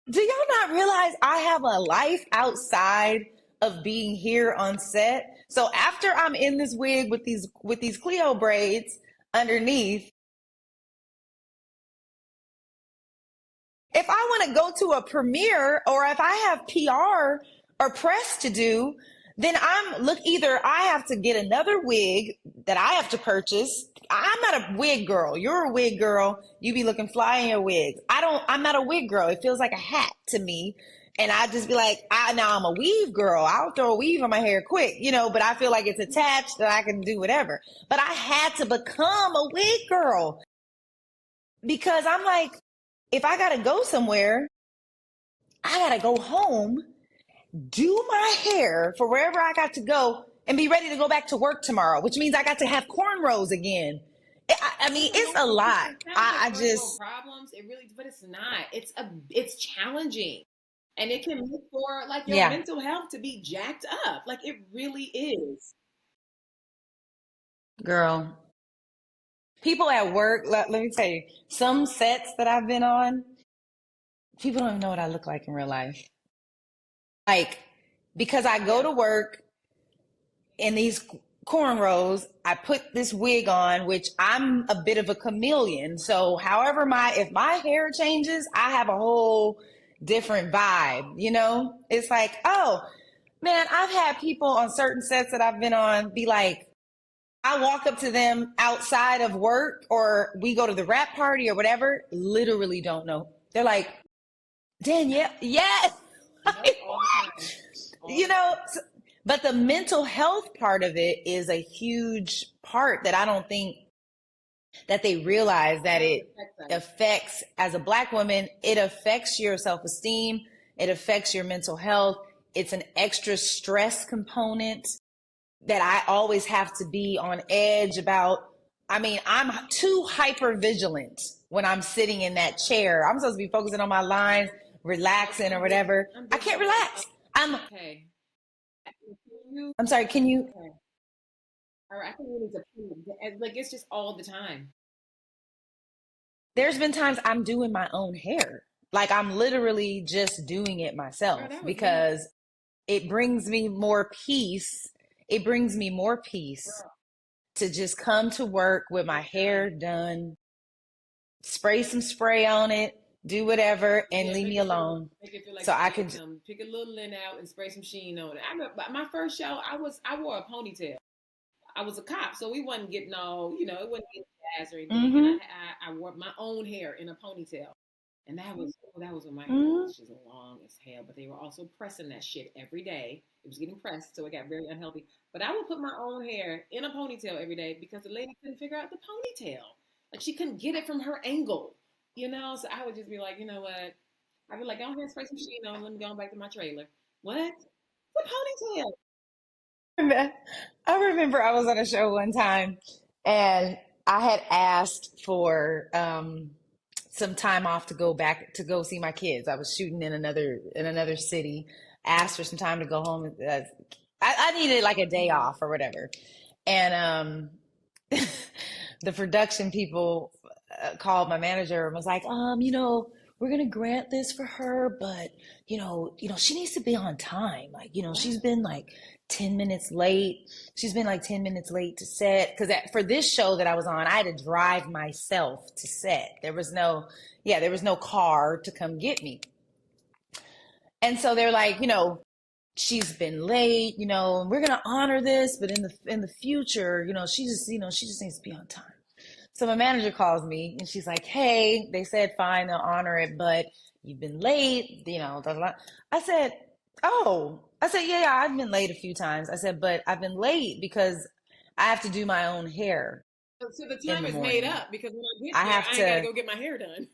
Do y'all not realize I have a life outside of being here on set? So after I'm in this wig with these Cleo braids underneath, if I want to go to a premiere or if I have PR or press to do, then either I have to get another wig that I have to purchase. I'm not a wig girl. You're a wig girl. You be looking fly in your wigs. I'm not a wig girl. It feels like a hat to me. And I just be like, now I'm a weave girl. I'll throw a weave on my hair quick, but I feel like it's attached that I can do whatever. But I had to become a wig girl because I'm like, if I got to go somewhere, I got to go home, do my hair for wherever I got to go and be ready to go back to work tomorrow, which means I got to have cornrows again. I mean, it's a lot. I just problems. It really, but it's not. It's challenging, and it can make for like your mental health to be jacked up. Like it really is. Girl, people at work. Let me tell you, some sets that I've been on, people don't even know what I look like in real life. Like, because I go to work in these cornrows. I put this wig on, which I'm a bit of a chameleon. So however if my hair changes, I have a whole different vibe, you know? It's like, oh man, I've had people on certain sets that I've been on be like, I walk up to them outside of work or we go to the rap party or whatever, literally don't know. They're like, Danielle, yes. You know, but the mental health part of it is a huge part that I don't think that they realize that it affects, as a Black woman, it affects your self-esteem. It affects your mental health. It's an extra stress component that I always have to be on edge about. I mean, I'm too hyper vigilant when I'm sitting in that chair. I'm supposed to be focusing on my lines, relaxing or whatever. I can't relax. Okay. I'm sorry, can you? Okay. All right, I think we need to, like, it's just all the time. There's been times I'm doing my own hair. Like I'm literally just doing it myself because it brings me more peace. It brings me more peace to just come to work with my hair done, spray some spray on it, do whatever, and leave me alone. Like so I could pick a little lint out and spray some sheen on it. I remember my first show, I wore a ponytail. I was a cop, so we wasn't getting all, it wasn't getting gas or anything. Mm-hmm. I wore my own hair in a ponytail. And that was when my hair was just long as hell. But they were also pressing that shit every day. It was getting pressed, so it got very unhealthy. But I would put my own hair in a ponytail every day because the lady couldn't figure out the ponytail. Like she couldn't get it from her angle, So I would just be like, you know what? I'd be like, go ahead and spray some sheen on. Let me go back to my trailer. What? The ponytail. I remember I was on a show one time and I had asked for some time off to go see my kids. I was shooting in another city, asked for some time to go home. I needed like a day off or whatever. And the production people called my manager and was like, we're going to grant this for her, but she needs to be on time. Like, she's been like 10 minutes late. She's been like 10 minutes late to set. Cause for this show that I was on, I had to drive myself to set. There was no car to come get me. And so they're like, she's been late, and we're going to honor this, but in the future, she just needs to be on time. So my manager calls me and she's like, hey, they said, fine, they'll honor it, but you've been late, blah, blah, blah. I said, yeah, I've been late a few times. I said, but I've been late because I have to do my own hair. So the time is made up because when I get there, I gotta go get my hair done.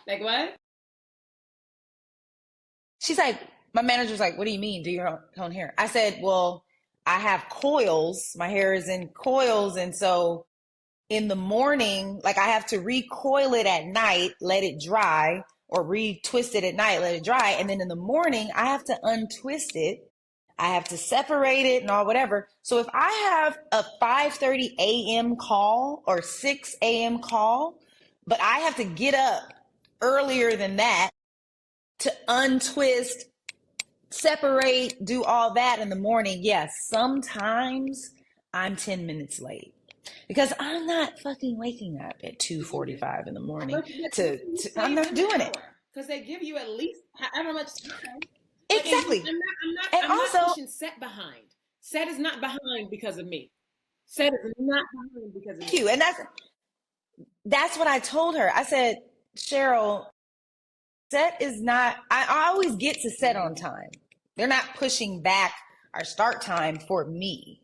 Like what? She's like, my manager's like, what do you mean, do your own hair? I said, well, I have coils. My hair is in coils. And so in the morning, like I have to recoil it at night, let it dry, or retwist it at night, let it dry. And then in the morning, I have to untwist it. I have to separate it and all whatever. So if I have a 5:30 a.m. call or 6 a.m. call, but I have to get up earlier than that to untwist, separate, do all that in the morning. Yes, sometimes I'm 10 minutes late because I'm not fucking waking up at 2:45 in the morning I'm not doing it. Because they give you at least however much time. Exactly. I'm not pushing set behind. Set is not behind because of me. Set is not behind because of you. And that's what I told her. I said, Cheryl, set is not, I always get to set on time. They're not pushing back our start time for me.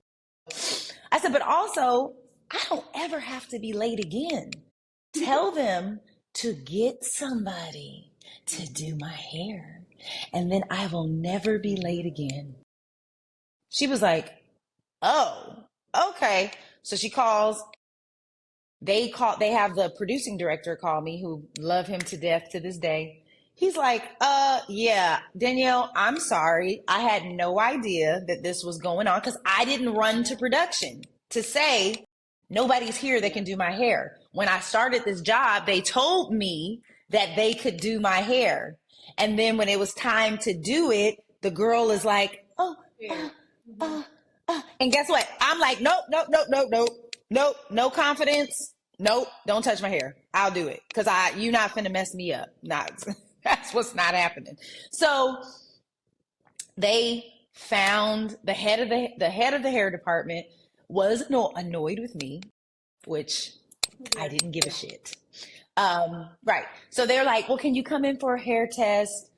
I said, but also, I don't ever have to be late again. Tell them to get somebody to do my hair, and then I will never be late again. She was like, oh, okay. So she calls. They have the producing director call me, who love him to death to this day. He's like, yeah, Danielle, I'm sorry. I had no idea that this was going on because I didn't run to production to say nobody's here that can do my hair. When I started this job, they told me that they could do my hair. And then when it was time to do it, the girl is like, And guess what? I'm like, nope, nope, nope, nope, nope, nope, no confidence. Nope, don't touch my hair. I'll do it. Cause you not finna mess me up. Not, that's what's not happening. So they found the head of the hair department was annoyed with me, which I didn't give a shit. Right. So they're like, well, can you come in for a hair test?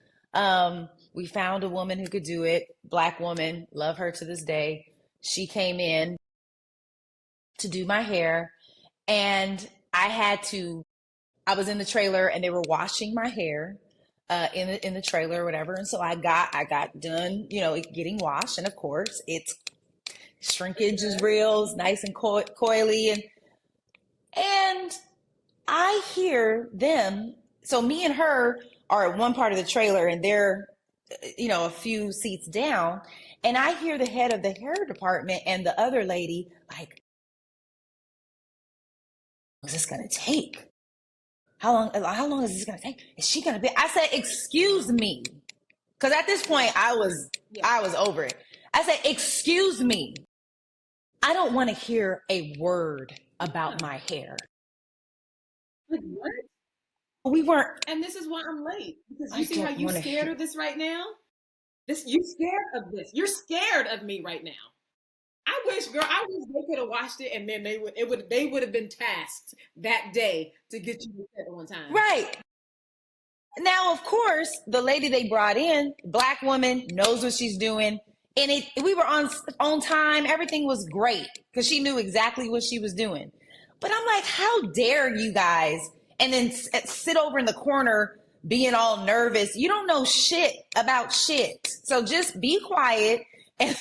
We found a woman who could do it. Black woman, love her to this day. She came in to do my hair, and I was in the trailer and they were washing my hair in the trailer or whatever. And so I got done, getting washed. And of course, it's shrinkage is real, it's nice and coily, and I hear them. So me and her are at one part of the trailer, and they're, a few seats down. And I hear the head of the hair department and the other lady like, "What's this gonna take? How long is this gonna take? Is she gonna be?" I said, "Excuse me," because at this point I was over it. I said, "Excuse me. I don't want to hear a word about my hair." Like, what? We weren't. And this is why I'm late. Because you see how you scared of this right now? You scared of this. You're scared of me right now. I wish they could have watched it, and then they would have been tasked that day to get you to set on time. Right. Now, of course, the lady they brought in, Black woman, knows what she's doing. And we were on time. Everything was great because she knew exactly what she was doing. But I'm like, how dare you guys? And then sit over in the corner being all nervous. You don't know shit about shit. So just be quiet and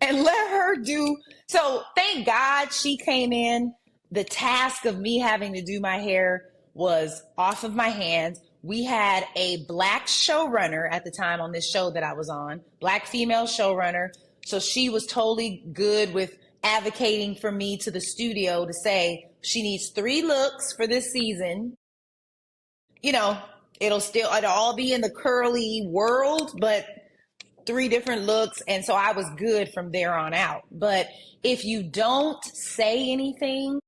let her do. So thank God she came in. The task of me having to do my hair was off of my hands. We had a Black showrunner at the time on this show that I was on, Black female showrunner. So she was totally good with advocating for me to the studio to say she needs 3 looks for this season. It'll all be in the curly world, but 3 different looks. And so I was good from there on out. But if you don't say anything,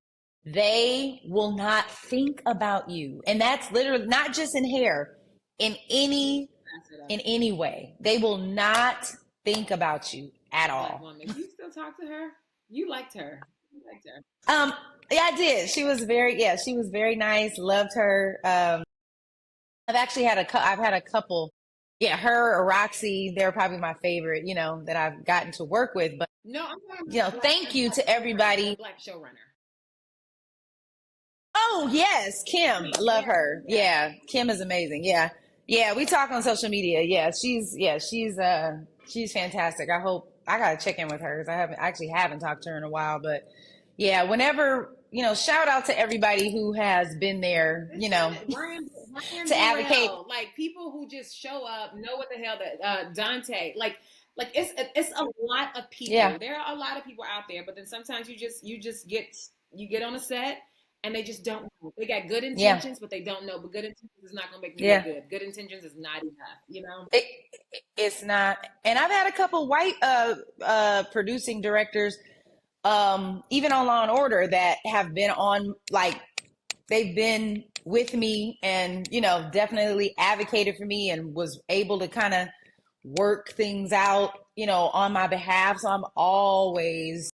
they will not think about you. And that's literally not just in hair, in any way. They will not think about you at all. You still talk to her? You liked her. Yeah, I did. She was very nice. Loved her. I've actually had a couple. Yeah, her or Roxy, they're probably my favorite, that I've gotten to work with. But no, I'm thank you to everybody. Black showrunner. Oh yes, Kim. Love her. Yeah, Kim is amazing. Yeah. We talk on social media. Yeah, she's fantastic. I gotta check in with her because I haven't talked to her in a while. But yeah, whenever, shout out to everybody who has been there, to advocate. Like people who just show up, know what the hell that Dante, like it's a lot of people. Yeah. There are a lot of people out there, but then sometimes you get on a set and they just don't know. They got good intentions, but they don't know. But good intentions is not going to make you look good. Good intentions is not enough, It's not. And I've had a couple white producing directors, even on Law and Order, that have been on, like, they've been with me and, definitely advocated for me and was able to kind of work things out, on my behalf. So I'm always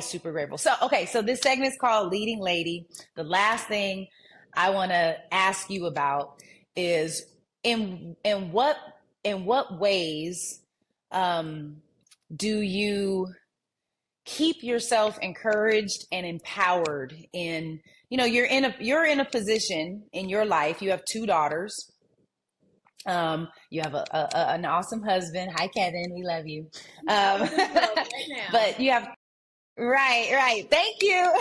super grateful. So, okay. So this segment is called Leading Lady. The last thing I want to ask you about is in what ways do you keep yourself encouraged and empowered in, you're in a position in your life. You have 2 daughters. You have an awesome husband. Hi, Kevin. We love you. But you have, right. Thank you.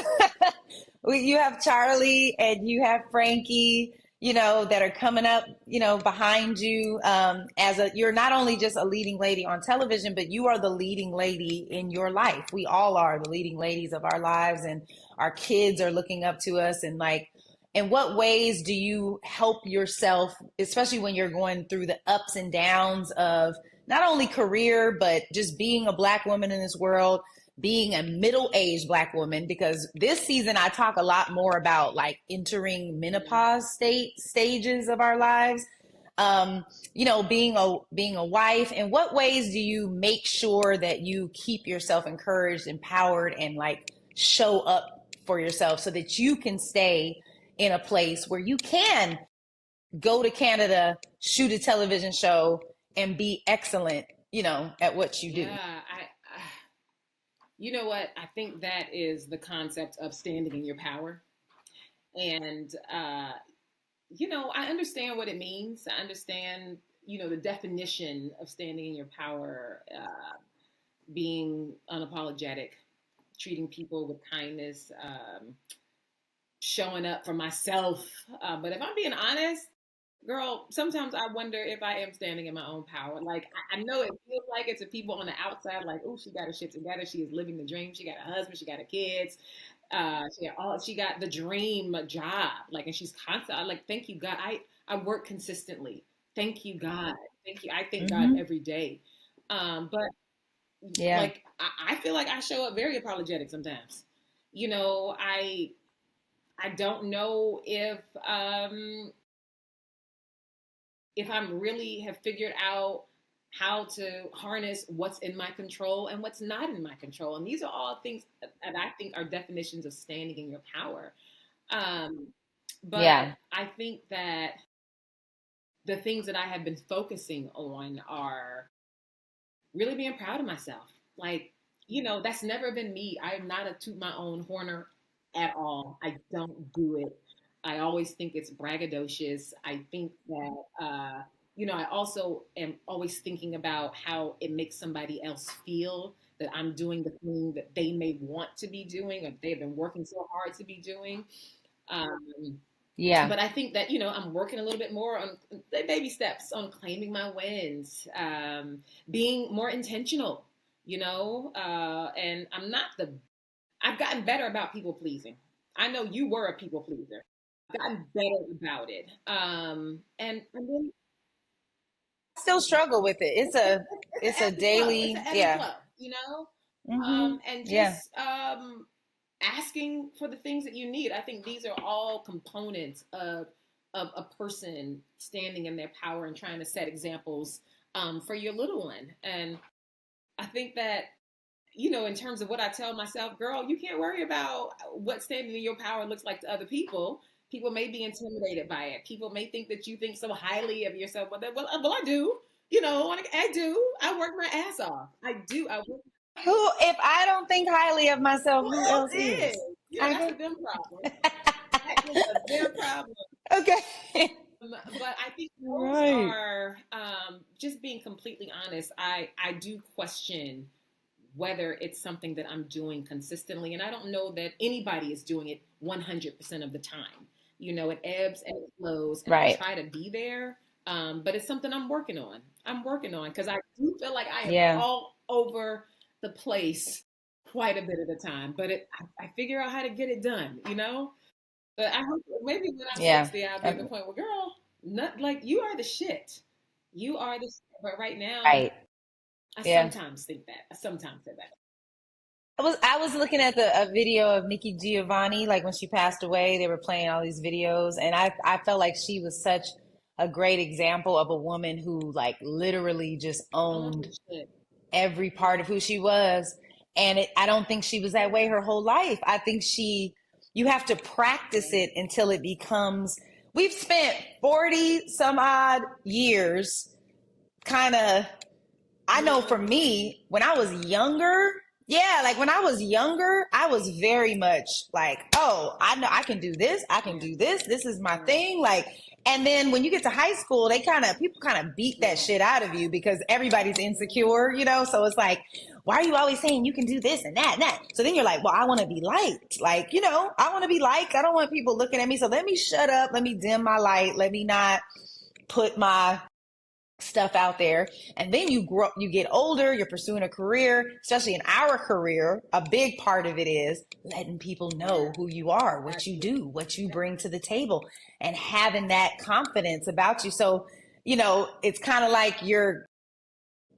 You have Charlie and you have Frankie, that are coming up, behind you. You're not only just a leading lady on television, but you are the leading lady in your life. We all are the leading ladies of our lives, and our kids are looking up to us. And like, in what ways do you help yourself, especially when you're going through the ups and downs of not only career, but just being a Black woman in this world, being a middle-aged Black woman, because this season I talk a lot more about like entering menopause stages of our lives. Being a wife. In what ways do you make sure that you keep yourself encouraged, empowered, and like show up for yourself so that you can stay in a place where you can go to Canada, shoot a television show, and be excellent, at what you do? Yeah, you know what? I think that is the concept of standing in your power. And, I understand what it means. I understand, the definition of standing in your power, being unapologetic, treating people with kindness, showing up for myself. But if I'm being honest, girl, sometimes I wonder if I am standing in my own power. Like, I know it feels like it to people on the outside, like, oh, she got her shit together. She is living the dream. She got a husband. She got her kids. She got the dream job. Like, and she's constant. I like, thank you, God. I work consistently. Thank you, God. Thank you. I thank God every day. But like, I feel like I show up very apologetic sometimes. I don't know if I'm really have figured out how to harness what's in my control and what's not in my control. And these are all things that I think are definitions of standing in your power. But I think that the things that I have been focusing on are really being proud of myself. Like, that's never been me. I am not a toot my own horner at all. I don't do it. I always think it's braggadocious. I think that, I also am always thinking about how it makes somebody else feel that I'm doing the thing that they may want to be doing or they've been working so hard to be doing. But I think that, I'm working a little bit more on baby steps on claiming my wins, being more intentional, and I've gotten better about people pleasing. I know you were a people pleaser. Gotten better about it. And then I still struggle with it. It's a daily, flow, and just asking for the things that you need. I think these are all components of a person standing in their power and trying to set examples for your little one. And I think that, in terms of what I tell myself, girl, you can't worry about what standing in your power looks like to other people. People may be intimidated by it. People may think that you think so highly of yourself. Well, I do. I do. I work my ass off. I do. If I don't think highly of myself, who else is? That's a them problem. That is a them problem. Okay. But I think those are, just being completely honest, I do question whether it's something that I'm doing consistently. And I don't know that anybody is doing it 100% of the time. It ebbs and it flows. And I try to be there. But it's something I'm working on. Because I do feel like I am all over the place quite a bit of the time. But I figure out how to get it done, But I hope maybe when I'm 60, I'll be at the point where, girl, not like you are the shit. You are the shit. But right now, I sometimes think that. I sometimes say that. I was looking at a video of Nikki Giovanni, like when she passed away, they were playing all these videos, and I felt like she was such a great example of a woman who like literally just owned every part of who she was. And I don't think she was that way her whole life. I think you have to practice it until it becomes, we've spent 40 some odd years kind of, I know for me, when I was younger, I was very much like, oh, I know I can do this. I can do this. This is my thing. Like, and then when you get to high school, people kind of beat that shit out of you because everybody's insecure, so it's like, why are you always saying you can do this and that and that? So then you're like, well, I want to be liked. Like, I want to be liked. I don't want people looking at me. So let me shut up. Let me dim my light. Let me not put my stuff out there. And then you get older, you're pursuing a career, especially in our career. A big part of it is letting people know who you are, what you do, what you bring to the table, and having that confidence about you. So, it's kind of like you're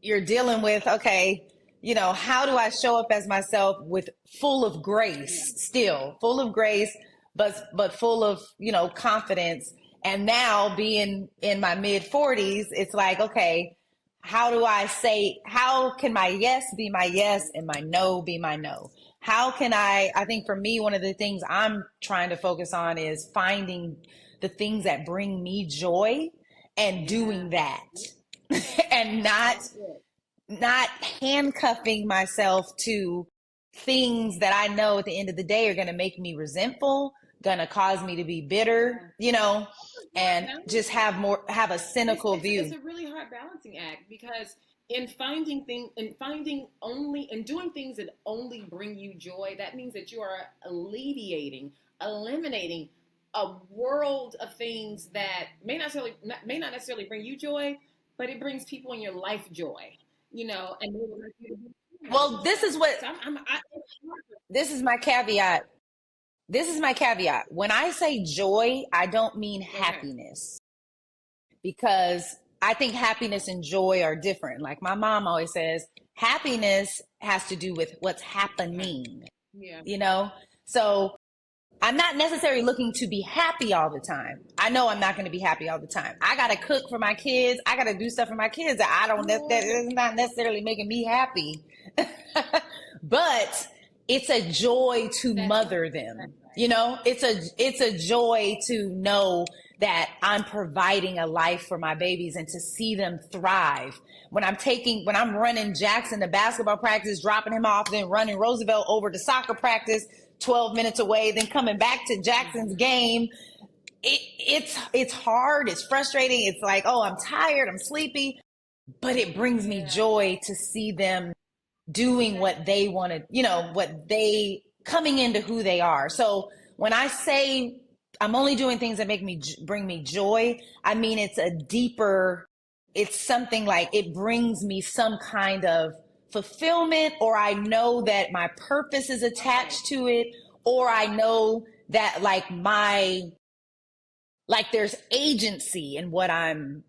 you're dealing with, okay, you know, how do I show up as myself with full of grace, still full of grace, but full of, you know, confidence. And now being in my mid 40s, it's like, okay, how can my yes be my yes and my no be my no? How can I think for me, one of the things I'm trying to focus on is finding the things that bring me joy and doing that and not handcuffing myself to things that I know at the end of the day are going to make me resentful, going to cause me to be bitter, you know, and just have a cynical view. It's a really hard balancing act, because in finding things and doing things that only bring you joy, that means that you are eliminating a world of things that may not necessarily bring you joy, but it brings people in your life joy, you know. And well, this is my caveat. This is my caveat. When I say joy, I don't mean happiness, because I think happiness and joy are different. Like my mom always says, happiness has to do with what's happening, you know? So I'm not necessarily looking to be happy all the time. I know I'm not going to be happy all the time. I got to cook for my kids. I got to do stuff for my kids that is not necessarily making me happy. But it's a joy to mother them. You know, it's a joy to know that I'm providing a life for my babies and to see them thrive. When I'm running Jackson to basketball practice, dropping him off, then running Roosevelt over to soccer practice 12 minutes away, then coming back to Jackson's game, it's hard, it's frustrating. It's like, oh, I'm tired, I'm sleepy, but it brings me joy to see them doing what they want to, you know, coming into who they are. So when I say I'm only doing things that bring me joy, I mean, it's something like it brings me some kind of fulfillment, or I know that my purpose is attached to it, or I know that there's agency in what I'm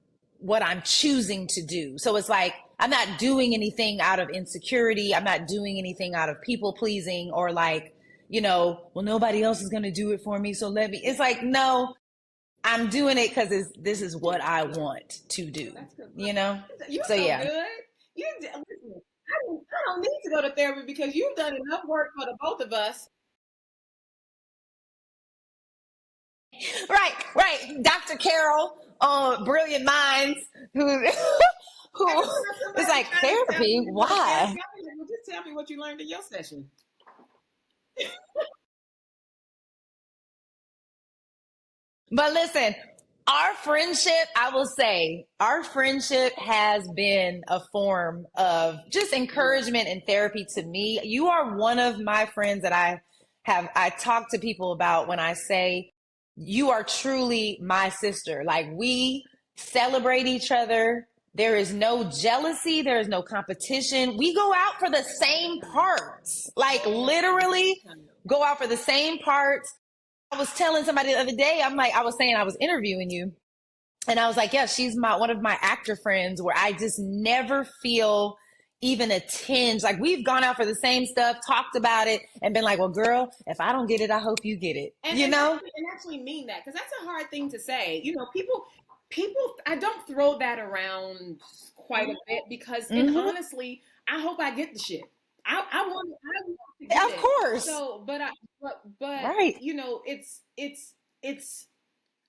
choosing to do. So it's like, I'm not doing anything out of insecurity. I'm not doing anything out of people pleasing, or like, you know, well, nobody else is going to do it for me, so it's like, no, I'm doing it because this is what I want to do, you know? You're so good. Listen, I don't need to go to therapy because you've done enough work for the both of us. Right. Dr. Carroll, Brilliant Minds, who is like, therapy? Why? Just tell me what you learned in your session. But listen, our friendship, I will say, our friendship has been a form of just encouragement and therapy to me. You are one of my friends that I talk to people about when I say you are truly my sister. Like, we celebrate each other. There is no jealousy. There is no competition. We go out for the same parts, like literally go out for the same parts. I was telling somebody the other day, I was saying I was interviewing you, and I was like, yeah, she's one of my actor friends where I just never feel even a tinge. Like, we've gone out for the same stuff, talked about it, and been like, well, girl, if I don't get it, I hope you get it. And actually mean that, because that's a hard thing to say. You know, people, I don't throw that around quite a bit, because and honestly, I hope I get the shit. I want to get it. Of course. So, but right. You know, it's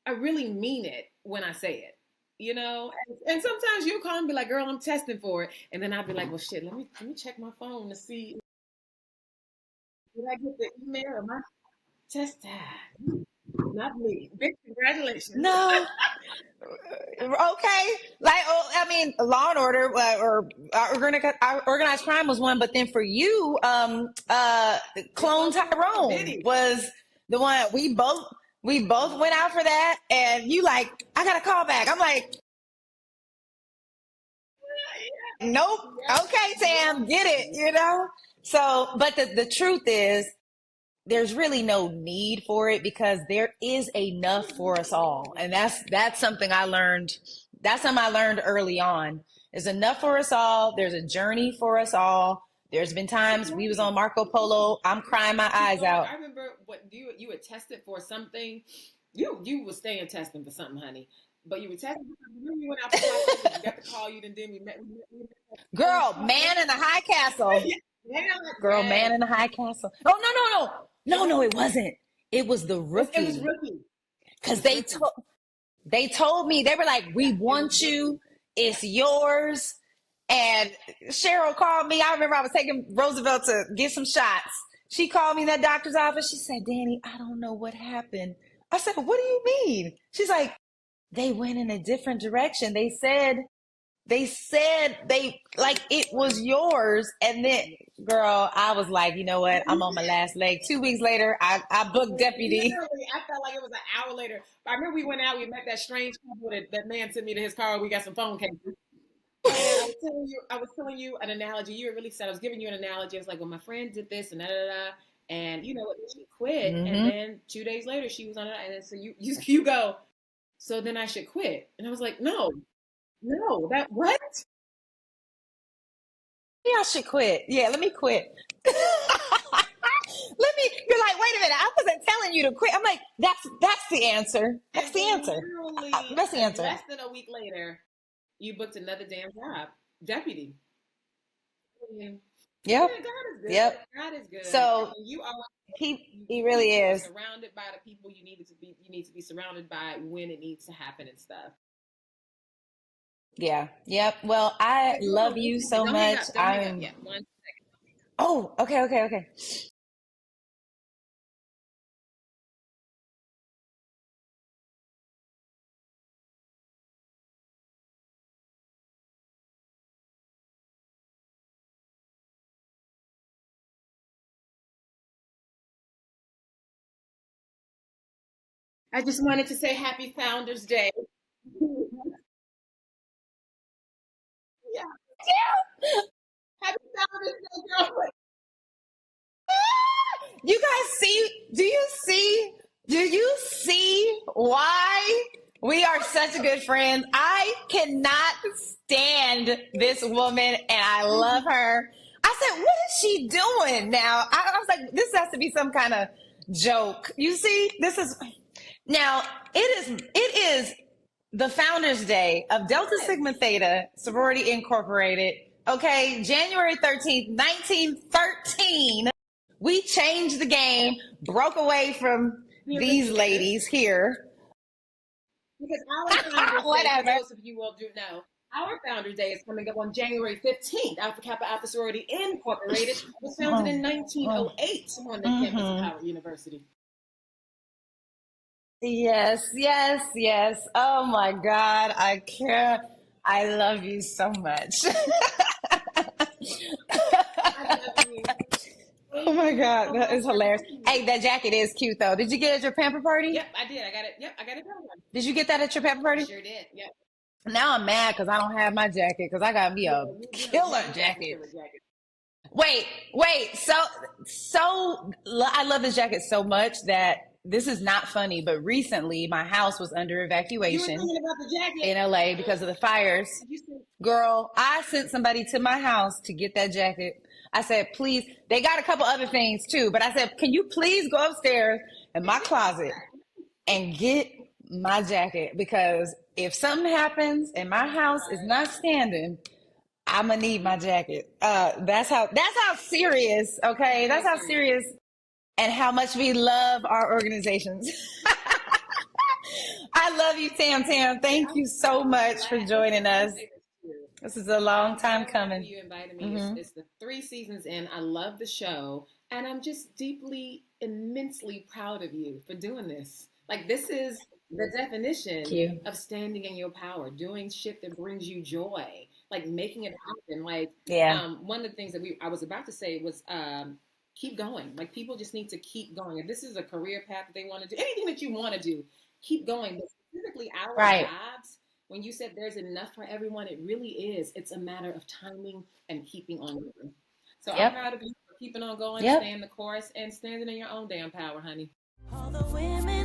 I really mean it when I say it, you know. And sometimes you'll call and be like, "Girl, I'm testing for it," and then I'll be like, "Well, shit, let me check my phone to see, did I get the email or my test time?" Not me. Big congratulations. No. Okay. Like, I mean, Law and Order or Organized Crime was one, but then for you, Clone Tyrone was the one. We both went out for that, and you like, I got a call back. I'm like, nope. Okay, Tam, get it, you know? So, but the truth is, there's really no need for it, because there is enough for us all. And that's something I learned. That's something I learned early on. There's enough for us all. There's a journey for us all. There's been times we was on Marco Polo. I'm crying my eyes out. I remember what you had tested for something. You were staying testing for something, honey. But you were testing for something. When you went out for you got the call you didn't do. We met. Girl, man in the high castle. Girl, man in the high castle. Oh, no, it wasn't. It was the rookie. It was rookie. Because they told me, they were like, we want you. It's yours. And Cheryl called me. I remember I was taking Roosevelt to get some shots. She called me in that doctor's office. She said, Danny, I don't know what happened. I said, what do you mean? She's like, they went in a different direction. They said they like it was yours. And then, girl, I was like, you know what? I'm on my last leg. 2 weeks later, I booked deputy. Literally, I felt like it was an hour later. I remember we went out. We met that strange couple that man sent me to his car. We got some phone cases. And I was telling you an analogy. You were really sad. I was giving you an analogy. I was like, well, my friend did this and da da da. And you know what? She quit. Mm-hmm. And then 2 days later, she was on it. And then so you go. So then I should quit. And I was like, no, that what? Yeah, I should quit. Yeah, let me quit. You're like, wait a minute, I wasn't telling you to quit. I'm like, that's the answer. That's the answer. That's the answer. Less than a week later, you booked another damn job, deputy. Yep. Yeah, God is good. Yep. God is good. So you are. He really is surrounded by the people you need to be surrounded by when it needs to happen and stuff. Yeah. Yep. Well, I love you so much. I'm. Yeah, 1 second. Oh, okay. I just wanted to say Happy Founders Day. Yeah. Happy Founders Day, girl. You guys see? Do you see why we are such good friends? I cannot stand this woman, and I love her. I said, what is she doing now? I was like, this has to be some kind of joke. You see, this is now. It is the Founders Day of Delta Sigma Theta Sorority Incorporated. Okay, January 13th, 1913. We changed the game, broke away from these ladies here. Because our Founders Day, for those of you who do know, our Founders Day is coming up on January 15th. Alpha Kappa Alpha Sorority Incorporated was founded in 1908 on the campus of Howard University. Yes. Oh my God, I care. I love you so much. Oh my God, that is hilarious. Hey, that jacket is cute though. Did you get it at your pamper party? Yep, I did. I got it. Yep, I got it. Did you get that at your pamper party? I sure did. Yep. Now I'm mad because I don't have my jacket because I got me a killer jacket. Wait. So I love this jacket so much that this is not funny, but recently my house was under evacuation in LA because of the fires. Girl, I sent somebody to my house to get that jacket. I said, please, they got a couple other things too, but I said, can you please go upstairs in my closet and get my jacket? Because if something happens and my house is not standing, I'm gonna need my jacket. That's how serious, okay? That's how serious and how much we love our organizations. I love you, Tam. Thank you so much for joining us. This is a long time coming. You invited me. Mm-hmm. It's the 3 seasons in. I love the show. And I'm just deeply, immensely proud of you for doing this. Like, this is the definition of standing in your power, doing shit that brings you joy, like making it happen. Like, one of the things that I was about to say was keep going. Like, people just need to keep going. If this is a career path that they want to do, anything that you want to do, keep going. But specifically our jobs, when you said there's enough for everyone, it really is. It's a matter of timing and keeping on going. So I'm proud of you for keeping on going, staying the course, and standing in your own damn power, honey. All the women